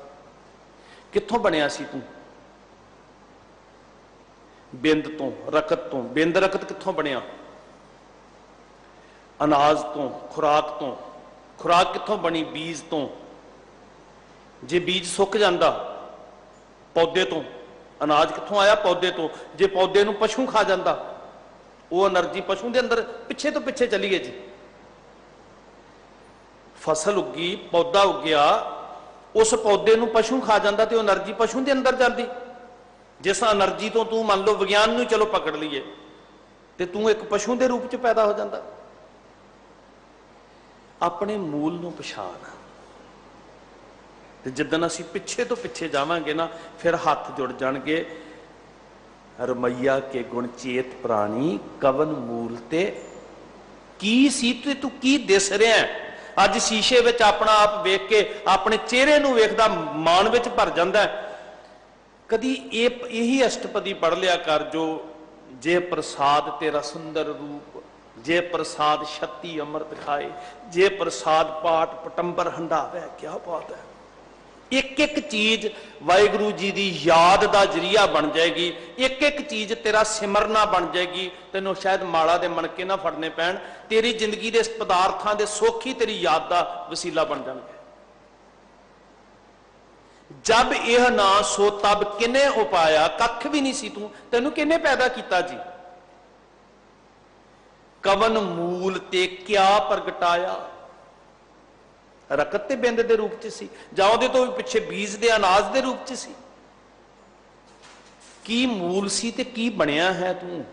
S1: कित्थों बनया सी तू? बिंद तो, रकत तो। बिंद रकत कित्थों बनया? अनाज तो, खुराक तो। खुराक कित्थों बनी? बीज तो। जे बीज सुक जाता पौधे तो, अनाज कित्थों आया? पौधे तो। जे पौधे नूं पशु खा जाता, वो एनर्जी पशु के अंदर पिछे तो पिछे चली गई जी। फसल उगी, पौधा उगया, उस पौधे नूं पशु खा जाता तो एनर्जी पशु के अंदर जाती। जिस एनर्जी तो तू मान लो विज्ञान नूं चलो पकड़ लीए, तो तू एक पशु के रूप च पैदा हो जाता। अपने मूल नूं पछाण, जिदन असीं पिछे तो पिछे जावांगे ना, फिर हाथ जुड़ जाणगे। रमैया के गुण चेत प्राणी, कवन मूल ते की सी ते तू की दिस रहा है। अज शीशे विच अपना आप वेख के अपने चेहरे नूं वेखदा मान विच भर जांदा है। कदी यही अष्टपदी पढ़ लिया कर, जो जे प्रसाद तेरा सुंदर रूप, जे प्रसाद छत्ती अमृत खाए, जे प्रसाद पाठ पटंबर हंडावे। क्या बात है! एक एक चीज वाहिगुरु जी की याद का जरिया बन जाएगी, एक एक चीज तेरा सिमरना बन जाएगी। तेनों शायद माड़ा दे मनके ना फड़ने पैण, तेरी जिंदगी के पदार्थों के सुख ही तेरी याद का वसीला बन जाएंगे। जब यह ना सो तब किने उपाया, कख भी नहीं सी तू, तेनों किने पैदा किया जी। कवन मूल ते क्या प्रगटाया। रकत ते बिंद के रूप च सी, जां उहदे तो भी पिछे बीज दे अनाज के रूप च सी। की मूल सी ते की बनया है तू।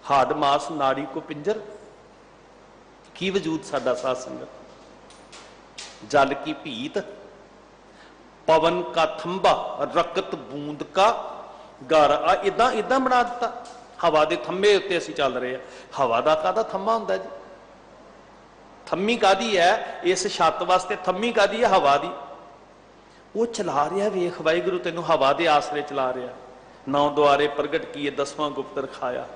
S1: हाड मास नाड़ी को पिंजर, की वजूद साडा साध संगत। जल की भीत, पवन का थंबा, रकत बूंद का घर। इदा इदा बना दिता। हवा के थंबे उत्ते असीं चल रहे हैं। हवा का काहदा थंबा हुंदा जी? थम्मी कादी है? इस छत वास्ते थम्मी कादी है? हवा दी। वो चला रहा, वेख वाहिगुरु तेनों हवा के आसरे चला रहा। 9 द्वारे प्रगट किए 10वां गुप्त रखाया,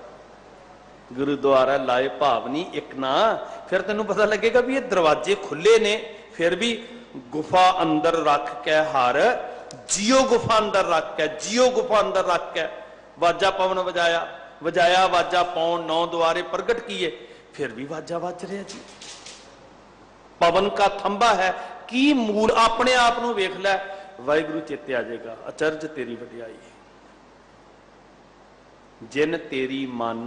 S1: गुरुद्वारा लाए भावनी एक ना। फिर तेनों पता लगेगा भी ये दरवाजे खुले ने, फिर भी गुफा अंदर रख के हर जियो गुफा अंदर रख के, जियो गुफा अंदर रख के वाजा पवन बजाया, वजाया वाजा पौन 9 द्वारे प्रगट किए, फिर भी वाजा वज रहा जी। पवन का थंबा है। की मूल अपने आप को वेख लै, वाहिगुरु चेते आ जाएगा। अचरज तेरी वडियाई, जिन तेरी मन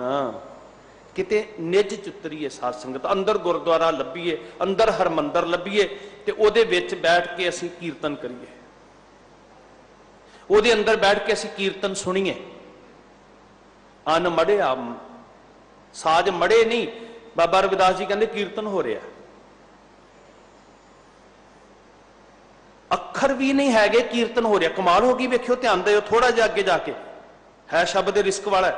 S1: किते निज चुतरीए। साध संगत अंदर गुरुद्वारा लभीए, अंदर हरमंदर लभीए, ते ओदे विच बैठ के असीं कीर्तन करिए, ओदे अंदर बैठ के असीं कीर्तन सुनीए। अन मड़िया साज मड़े नहीं, बाबा रविदास जी कहते कीर्तन हो रहा। अखर भी नहीं है, कीर्तन हो रहा। कमाल हो गई, वेखियो ध्यान दो, थोड़ा जिहा अगे जाके है शब्द रिस्क वाला।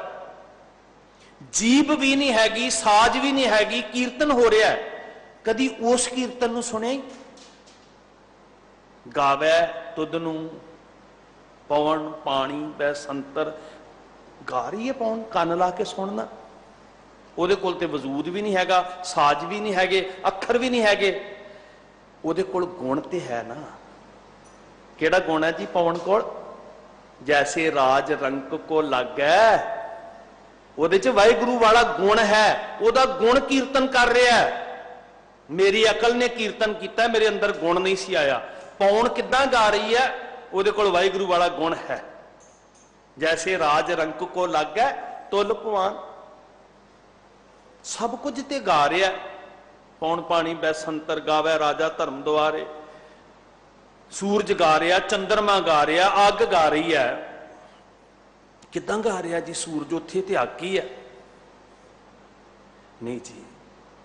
S1: जीभ भी नहीं हैगी, साज भी नहीं हैगी, कीर्तन हो रहा है। कदी उस कीर्तन नूं सुनिया ही? गावै तुद नूं पवन पानी वै संतर, ਗਾ ਰਹੀ ਹੈ ਪੌਣ, ਕੰਨ ਲਾ ਕੇ ਸੁਣਨਾ। ਉਹਦੇ ਕੋਲ ਤੇ ਵਜੂਦ ਵੀ ਨਹੀਂ ਹੈਗਾ, ਸਾਜ਼ ਵੀ ਨਹੀਂ ਹੈਗੇ, ਅੱਖਰ ਵੀ ਨਹੀਂ ਹੈਗੇ, ਉਹਦੇ ਕੋਲ ਗੁਣ ਤੇ ਹੈ ਨਾ। ਕਿਹੜਾ ਗੁਣ ਹੈ ਜੀ ਪੌਣ ਕੋਲ? ਜੈਸੇ ਰਾਜ ਰੰਕ ਕੋ ਲੱਗੈ, ਉਹਦੇ ਚ ਵਾਹਿਗੁਰੂ ਵਾਲਾ ਗੁਣ ਹੈ, ਉਹਦਾ ਗੁਣ ਕੀਰਤਨ ਕਰ ਰਿਹਾ। ਮੇਰੀ ਅਕਲ ਨੇ ਕੀਰਤਨ ਕੀਤਾ, ਮੇਰੇ ਅੰਦਰ ਗੁਣ ਨਹੀਂ ਸੀ ਆਇਆ। ਪੌਣ ਕਿੱਦਾਂ ਗਾ ਰਹੀ ਹੈ? ਉਹਦੇ ਕੋਲ ਵਾਹਿਗੁਰੂ ਵਾਲਾ ਗੁਣ ਹੈ। ਜੈਸੇ ਰਾਜ ਰੰਕ ਕੋ ਲੱਗੈ ਤੁਲ ਭਵਾਨ, ਸਭ ਕੁਝ ਤੇ ਗਾ ਰਿਹਾ। ਪੌਣ ਪਾਣੀ ਬੈਸੰਤਰ ਗਾਵੇ ਰਾਜਾ ਧਰਮ ਦੁਆਰੇ, ਸੂਰਜ ਗਾ ਰਿਹਾ, ਚੰਦਰਮਾ ਗਾ ਰਿਹਾ, ਅੱਗ ਗਾ ਰਹੀ ਹੈ। ਕਿੱਦਾਂ ਗਾ ਰਿਹਾ ਜੀ? ਸੂਰਜ ਉੱਥੇ ਤੇ ਅੱਗ ਹੀ ਹੈ? ਨਹੀਂ ਜੀ,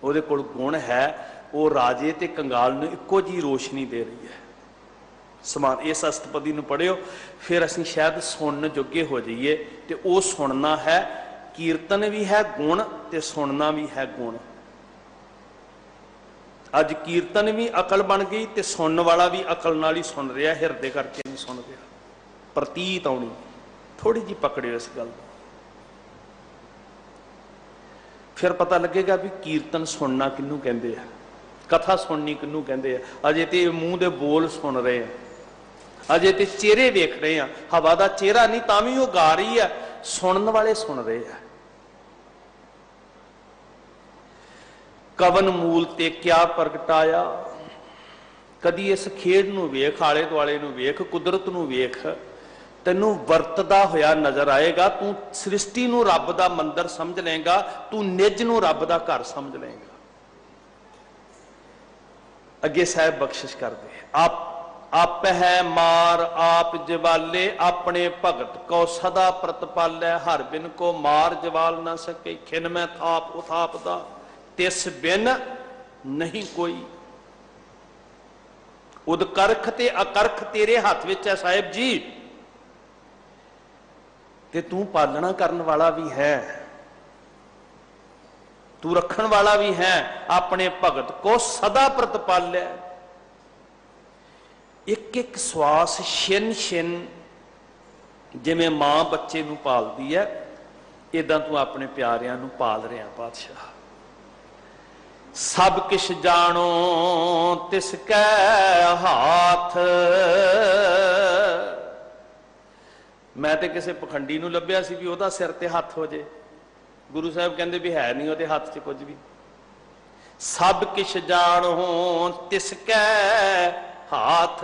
S1: ਉਹਦੇ ਕੋਲ ਗੁਣ ਹੈ। ਉਹ ਰਾਜੇ ਤੇ ਕੰਗਾਲ ਨੂੰ ਇੱਕੋ ਜਿਹੀ ਰੋਸ਼ਨੀ ਦੇ ਰਹੀ ਹੈ। ਸਮਾਨ ਇਸ ਅਸਤਪਦੀ ਨੂੰ ਪੜ੍ਹਿਓ, ਫਿਰ ਅਸੀਂ ਸ਼ਾਇਦ ਸੁਣਨ ਜੋਗੇ ਹੋ ਜਾਈਏ। ਤੇ ਉਹ ਸੁਣਨਾ ਹੈ, ਕੀਰਤਨ ਵੀ ਹੈ ਗੁਣ ਤੇ ਸੁਣਨਾ ਵੀ ਹੈ ਗੁਣ। ਅੱਜ ਕੀਰਤਨ ਵੀ ਅਕਲ ਬਣ ਗਈ ਤੇ ਸੁਣਨ ਵਾਲਾ ਵੀ ਅਕਲ ਨਾਲ ਹੀ ਸੁਣ ਰਿਹਾ, ਹਿਰਦੇ ਕਰਕੇ ਨਹੀਂ ਸੁਣ ਰਿਹਾ। ਪ੍ਰਤੀਤ ਆਉਣੀ, ਥੋੜੀ ਜਿਹੀ ਪਕੜਿਓ ਇਸ ਗੱਲ ਨੂੰ, ਫਿਰ ਪਤਾ ਲੱਗੇਗਾ ਵੀ ਕੀਰਤਨ ਸੁਣਨਾ ਕਿਹਨੂੰ ਕਹਿੰਦੇ ਆ, ਕਥਾ ਸੁਣਨੀ ਕਿਹਨੂੰ ਕਹਿੰਦੇ ਆ। ਅਜੇ ਤੇ ਮੂੰਹ ਦੇ ਬੋਲ ਸੁਣ ਰਹੇ ਆ, ਅਜੇ ਤੇ ਚਿਹਰੇ ਵੇਖ ਰਹੇ ਆ। ਹਵਾ ਦਾ ਚਿਹਰਾ ਨਹੀਂ, ਤਾਂ ਵੀ ਉਹ ਗਾ ਰਹੀ ਆ, ਸੁਣਨ ਵਾਲੇ ਸੁਣ ਰਹੇ ਆ। ਕਵਨ ਮੂਲ ਤੇ ਕਿਆ ਪ੍ਰਗਟਾਇਆ, ਕਦੀ ਇਸ ਖੇਡ ਨੂੰ ਵੇਖ, ਆਲੇ ਦੁਆਲੇ ਨੂੰ ਵੇਖ, ਕੁਦਰਤ ਨੂੰ ਵੇਖ, ਤੈਨੂੰ ਵਰਤਦਾ ਹੋਇਆ ਨਜ਼ਰ ਆਏਗਾ। ਤੂੰ ਸ੍ਰਿਸ਼ਟੀ ਨੂੰ ਰੱਬ ਦਾ ਮੰਦਰ ਸਮਝ ਲਏਗਾ, ਤੂੰ ਨਿੱਜ ਨੂੰ ਰੱਬ ਦਾ ਘਰ ਸਮਝ ਲਏਗਾ। ਅੱਗੇ ਸਾਹਿਬ ਬਖਸ਼ਿਸ਼ ਕਰਦੇ, ਆਪ ਹੈ ਮਾਰ ਆਪ ਜਵਾਲੇ, ਆਪਣੇ ਭਗਤ ਕੋ ਸਦਾ ਪ੍ਰਤਪਾਲੈ, ਹਰ ਬਿਨ ਕੋ ਮਾਰ ਜਵਾਲ ਨਾ ਸਕੇ, ਖਿਨ ਮੈਂ ਥਾਪ ਉਥਾਪਦਾ, ਤਿਸ ਬਿਨ ਨਹੀਂ ਕੋਈ। ਉਦਕਰਖ ਤੇ ਅਕਰਖ ਤੇਰੇ ਹੱਥ ਵਿੱਚ ਹੈ ਸਾਹਿਬ ਜੀ, ਤੇ ਤੂੰ ਪਾਲਣਾ ਕਰਨ ਵਾਲਾ ਵੀ ਹੈ, ਤੂੰ ਰੱਖਣ ਵਾਲਾ ਵੀ ਹੈ। ਆਪਣੇ ਭਗਤ ਕੋ ਸਦਾ ਪ੍ਰਤਪਾਲੈ, ਇੱਕ ਇੱਕ ਸਵਾਸ ਛਿਨ ਛਿਨ ਜਿਵੇਂ ਮਾਂ ਬੱਚੇ ਨੂੰ ਪਾਲਦੀ ਹੈ, ਇਦਾਂ ਤੂੰ ਆਪਣੇ ਪਿਆਰਿਆਂ ਨੂੰ ਪਾਲ ਰਿਹਾ ਪਾਤਸ਼ਾਹ। ਸਭ ਕਿਛ ਜਾਣੋ ਤਿਸ ਕੈ ਹਾਥ, ਮੈਂ ਤੇ ਕਿਸੇ ਪਖੰਡੀ ਨੂੰ ਲੱਭਿਆ ਸੀ ਵੀ ਉਹਦਾ ਸਿਰ ਤੇ ਹੱਥ ਹੋ ਜੇ। ਗੁਰੂ ਸਾਹਿਬ ਕਹਿੰਦੇ ਵੀ ਹੈ ਨਹੀਂ ਉਹਦੇ ਹੱਥ 'ਚ ਕੁਝ ਵੀ। ਸਭ ਕਿਛ ਜਾਣੋ ਤਿਸ ਕੈ ਹਾਥ,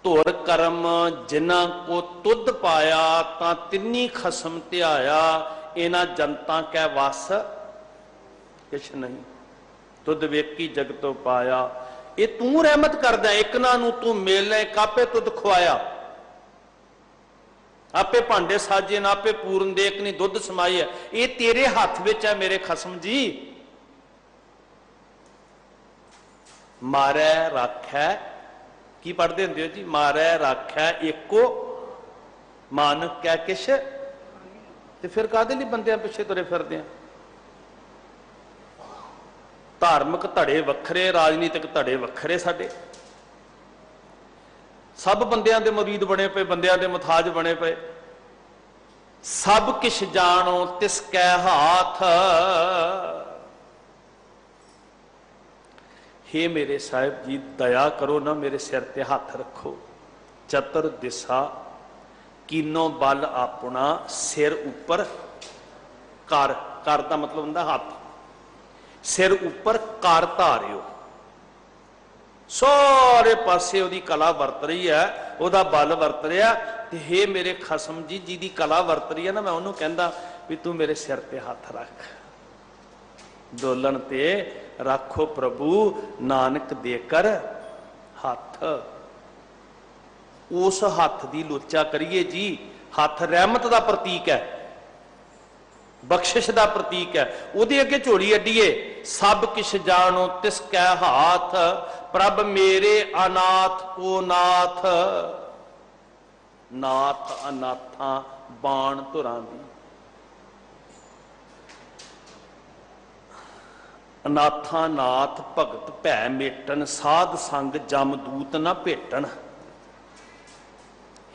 S1: ਧੁਰ ਕਰਮ ਜਿਨ੍ਹਾਂ ਕੋ ਤੁਧ ਪਾਇਆ, ਤਾਂ ਤਿੰਨੀ ਖਸਮ ਧਿਆਇਆ, ਇਹਨਾਂ ਜਨਤਾ ਕੈ ਵਸ ਕਿਛ ਨਹੀਂ, ਤੁਧ ਵੇਖੀ ਜਗਤੋਂ ਪਾਇਆ। ਇਹ ਤੂੰ ਰਹਿਮਤ ਕਰਦਾ, ਇੱਕ ਨਾ ਨੂੰ ਤੂੰ ਮੇਲੇ ਕਾਪੇ ਤੁਧ ਖਵਾਇਆ। ਆਪੇ ਭਾਂਡੇ ਸਾਜੇ ਨਾ ਆਪੇ ਪੂਰਨ ਦੇਖ ਨਹੀਂ ਦੁੱਧ ਸਮਾਈ ਹੈ, ਇਹ ਤੇਰੇ ਹੱਥ ਵਿੱਚ ਹੈ ਮੇਰੇ ਖਸਮ ਜੀ। ਮਾਰੈ ਰਾਖੈ, ਕੀ ਪੜ੍ਹਦੇ ਹੁੰਦੇ ਹੋ ਜੀ? ਮਾਰੈ ਰਾਖੈ ਏਕੋ ਮਾਨਕ ਕੈ ਕਿਛ, ਤੇ ਫਿਰ ਕਾਹਦੇ ਲਈ ਬੰਦਿਆਂ ਪਿੱਛੇ ਤੁਰੇ ਫਿਰਦੇ ਆ? ਧਾਰਮਿਕ ਧੜੇ ਵੱਖਰੇ, ਰਾਜਨੀਤਿਕ ਧੜੇ ਵੱਖਰੇ। ਸਾਡੇ ਸਭ ਬੰਦਿਆਂ ਦੇ ਮੁਰੀਦ ਬਣੇ ਪਏ, ਬੰਦਿਆਂ ਦੇ ਮੁਥਾਜ ਬਣੇ ਪਏ। ਸਭ ਕਿਛ ਜਾਣੋ ਤਿਸ ਕੈ ਹਾਥ, हे ਮੇਰੇ ਸਾਹਿਬ ਜੀ ਦਇਆ ਕਰੋ ਨਾ, ਮੇਰੇ ਸਿਰ ਤੇ ਹੱਥ ਰੱਖੋ। ਚਤੁਰ ਦਿਸ਼ਾ ਕੀਨੋ ਬਲ ਆਪਣਾ, ਸਿਰ ਉੱਪਰ ਕਰ, ਕਰ ਦਾ ਮਤਲਬ ਹੁੰਦਾ ਹੱਥ, ਸਿਰ ਉੱਪਰ ਕਰ ਧਾਰਿਓ। ਸਾਰੇ ਪਾਸੇ ਉਹਦੀ ਕਲਾ ਵਰਤ ਰਹੀ ਹੈ, ਉਹਦਾ ਬਲ ਵਰਤ ਰਿਹਾ। ਤੇ ਹੇ ਮੇਰੇ ਖਸਮ ਜੀ, ਜਿਹਦੀ ਕਲਾ ਵਰਤ ਰਹੀ ਹੈ ਨਾ, ਮੈਂ ਉਹਨੂੰ ਕਹਿੰਦਾ ਵੀ ਤੂੰ ਮੇਰੇ ਸਿਰ ਤੇ ਹੱਥ ਰੱਖ, ਦੋਲਣ ਤੇ ਰੱਖੋ ਪ੍ਰਭੂ ਨਾਨਕ ਦੇ ਕਰ ਹੱਥ। ਉਸ ਹੱਥ ਦੀ ਲੋਚਾ ਕਰੀਏ ਜੀ। ਹੱਥ ਰਹਿਮਤ ਦਾ ਪ੍ਰਤੀਕ ਹੈ, ਬਖਸ਼ਿਸ਼ ਦਾ ਪ੍ਰਤੀਕ ਹੈ। ਉਹਦੇ ਅੱਗੇ ਝੋਲੀ ਅੱਡੀਏ। ਸਭ ਕਿਛ ਜਾਣੋ ਤਿਸ ਕੈ ਹਾਥ, ਪ੍ਰਭ ਮੇਰੇ ਅਨਾਥ ਕੋ ਨਾਥ। ਨਾਥ ਅਨਾਥਾਂ ਬਾਣ ਧੁਰਾਂ ਦੀ, ਅਨਾਥਾਂ ਨਾਥ ਭਗਤ ਭੈ ਮੇਟਨ, ਸਾਧ ਸੰਗ ਜਮ ਦੂਤ ਨਾ ਭੇਟਣ।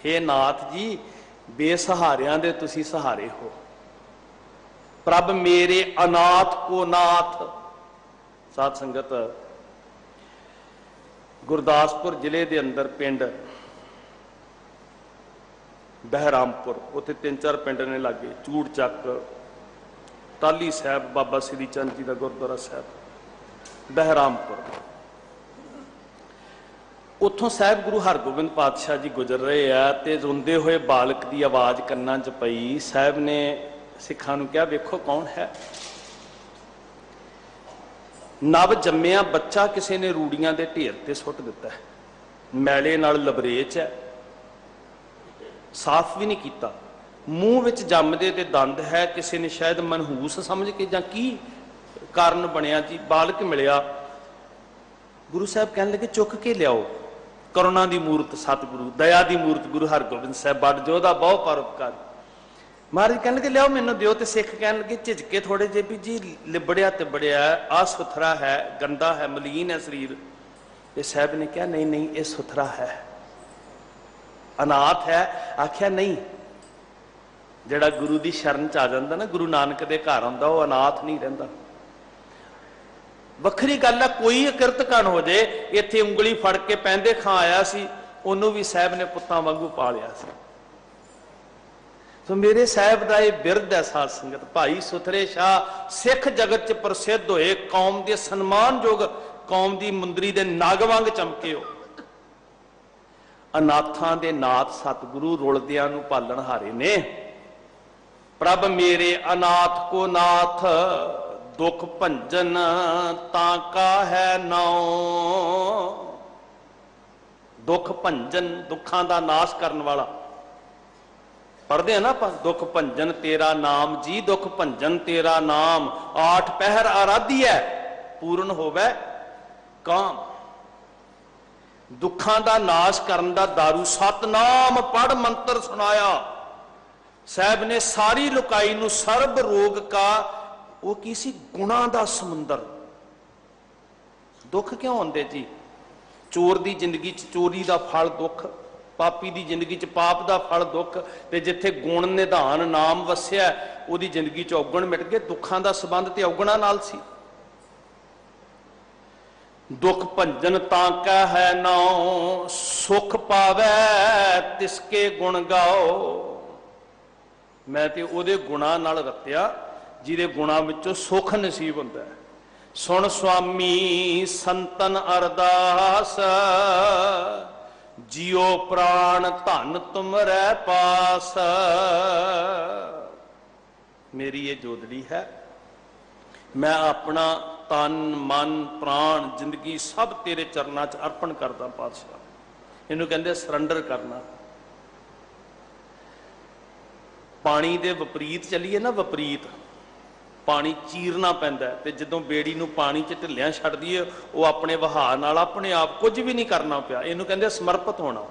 S1: हे ਨਾਥ ਜੀ, बेसहारियां दे तुसी सहारे हो। प्रभ मेरे अनाथ को नाथ। साध संगत, गुरदासपुर जिले के अंदर पिंड बहरामपुर, उत्थे 3-4 पिंड ने लागे, चूड़ चक, टाली साहब, बाबा श्री चंद जी का गुरुद्वारा साहब, बहरामपुर। उत्थों साहब गुरु हरगोबिंद पातशाह जी गुजर रहे हैं तो रोंदे हुए बालक की आवाज़ कन्नां च पई। साहब ने सिखां नूं कहा, वेखो कौन है। नव जम्मिया बच्चा किसी ने रूड़ियां दे ढेर ते सुट दिता है, मैले नाल लबरेच है, साफ भी नहीं किया, मूँह विच जमदे ते दंद है, किसी ने शायद मनहूस समझ के जां की कारण बनिया जी बालक मिलिया। गुरु साहब कहने लगे चुक के लियाओ। करुणा की मूर्त सतगुरु, दया की मूर्त गुरु हरगोबिंद साहब, बड़ जोधा बहु परोपकारी। महाराज कहने लगे लियाओ मैनू दिओ। तो सिख कहने लगे झिझके थोड़े जे भी जी लिबड़िया तिबड़िया असुथरा है, गंदा है, मलीन है शरीर। ये साहब ने कहा नहीं नहीं, ये सुथरा है, अनाथ है। आख्या नहीं, जिहड़ा गुरु की शरण च आ जाता ना, गुरु नानक के घर आउंदा, वो अनाथ नहीं रहिंदा। वखरी गल है कोई अकिरतकन हो जाए, इत्थे उंगली फड़ के पैंदे खां आया सी, उन्होंने भी साहब ने पुत्तां वांगू पालिया सी। तो मेरे साहब का यह बिरद है साध संगत। भाई सुथरे शाह सिख जगत च प्रसिद्ध होए, कौम के सन्मानयोग, कौम की मुंदरी के नग वांग चमके हो। अनाथां दे नाथ सतगुरु रुलदियां नूं पालन हारे ने। प्रभ मेरे अनाथ को नाथ, दुख भंजन ताका है नाओ। दुख भंजन, दुखों का नाश करने वाला। पढ़ते हैं ना आप, दुख भंजन तेरा नाम जी, दुख भंजन तेरा नाम, 8 पहर आराध्य है, पूर्ण होवे काम। दुखों का नाश करने का दारू सतनाम पढ़ मंत्र सुनाया। साहब ने सारी लुकाई नूं सर्ब रोग का, वो किसी गुणा का समुंदर। दुख क्यों आते जी? चोर की जिंदगी च चोरी का फल दुख, पापी की जिंदगी च पाप का फल दुख, ते जिथे गुण निधान नाम वसिया उहदी जिंदगी च औगण मिट गए। दुखों का संबंध तो औगणा नाल सी। दुख भंजन ताका है नाओ, सुख पावै तिसके गुण गाओ। मैं तो उहदे गुणा नाल रत्या जिहदे गुणा विचों सुख नसीब हुंदा है। सुन स्वामी संतन अरदास, जियो प्राण धन तुमरै पास। मेरी ये जोदड़ी है, मैं अपना तन मन प्राण जिंदगी सब तेरे चरनां च अर्पण करदा पातशाह। इनू कहंदे सरंडर करना। पानी दे विपरीत चलीए ना, विपरीत पानी चीरना पैंदा है, ते जदों बेड़ी नूं पानी च ढिल्लियां छड्ड दईए वो अपने वहाअ नाल अपने आप कुछ भी नहीं करना पिया। इनू कहंदे समर्पित होना।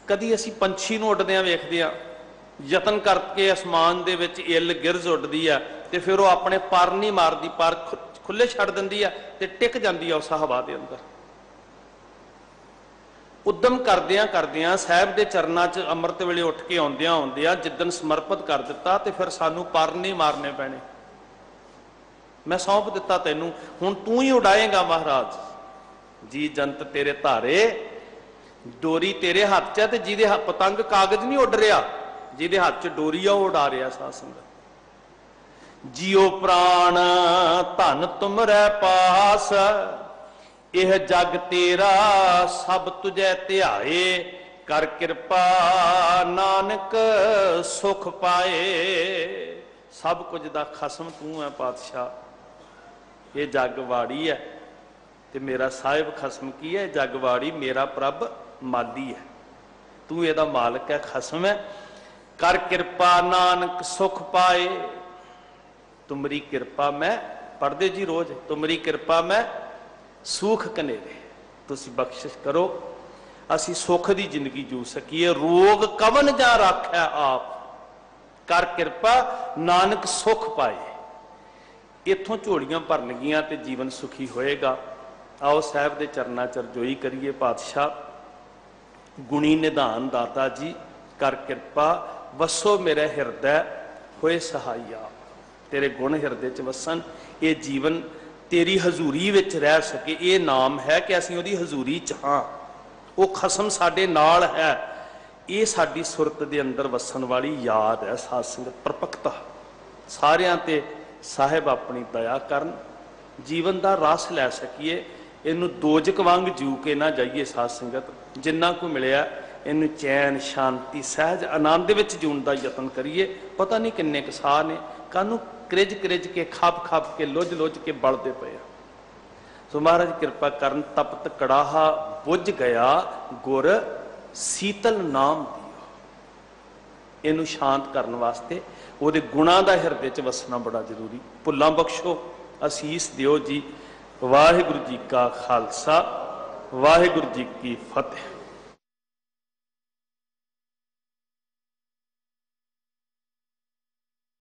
S1: कदी असीं पंछी नूं उड्डदिआं वेखदे आ, यतन करके आसमान दे विच इल गिरज उड्डदी है, ते फिर वो अपने पर नहीं मारदी, पर खुले छड्ड दिंदी है ते टिक जांदी है उस हवा दे अंदर। उद्यम करदियां करदियां साहब के चरनां च अमृत वेले उठ के आउंदियां आउंदियां जिद्दन समर्पित कर दिता, तो फिर सानू पर नहीं मारने पैने। मैं सौंप दिता तैनू, हुण तू ही उड़ाएगा महाराज। जी जंत तेरे धारे, डोरी तेरे हाथ च है, ते जिहदे पतंग कागज नहीं उड़ रहा, जिहदे हाथ च डोरी आ उड़ा रहा। साध संगत जियो प्राण धन तुमरै पास, यह जग तेरा सब तुझे ध्याए। कर कृपा नानक सुख पाए। सब कुछ दा खसम तू है पातशाह। ये जग वाड़ी है ते मेरा साहिब खसम की है। जगवाड़ी मेरा प्रभ माली है, तू एदा मालिक है, खसम है। कर कृपा नानक सुख पाए। तुमरी कृपा मैं पढ़दे जी रोज, तुमरी कृपा मैं सुख कनेरे। तुसी बख्शिश करो असी सुख की जिंदगी जू सकीए। रोग कवन जा राख्या आप, कर कृपा नानक सुख पाए। इथों झोलियां भरनगियां ते जीवन सुखी होएगा। आओ साहब के चरनां च रजोई करिए। पातशाह गुणी निधान दाता जी कर कृपा वसो मेरे हिरदै होए सहाइया। तेरे गुण हिरदे च वसन, ये जीवन तेरी हजूरी विच रह सके, ये नाम है कि असीं उहदी हजूरी च हाँ, वो खसम साडे नाल है। ये साडी सुरत दे अंदर वसन वाली याद है। साध संगत परपक्ता सारियां ते साहिब अपनी दया करन, जीवन का रस लै सकीए, इनू दोजक वांग जू के ना जाइए। साध संगत जिन्ना को मिलिया इनू चैन शांति सहज आनंद विच जूण दा यतन करिए। पता नहीं किन्ने क साह ने कानू क्रिज क्रिज के खप खप के लुझ लुझ के बलते पे। सो महाराज कृपा करन, तपत कड़ाहा बुझ गया गुर शीतल नाम दियो। इनू शांत करने वास्ते ਉਹਦੇ गुणां ਦਾ ਹਿਰਦੇ 'ਚ ਵਸਣਾ बड़ा जरूरी। ਭੁੱਲਾਂ बख्शो, असीस दियो जी। वाहिगुरु जी का खालसा, वाहिगुरु जी की फतेह।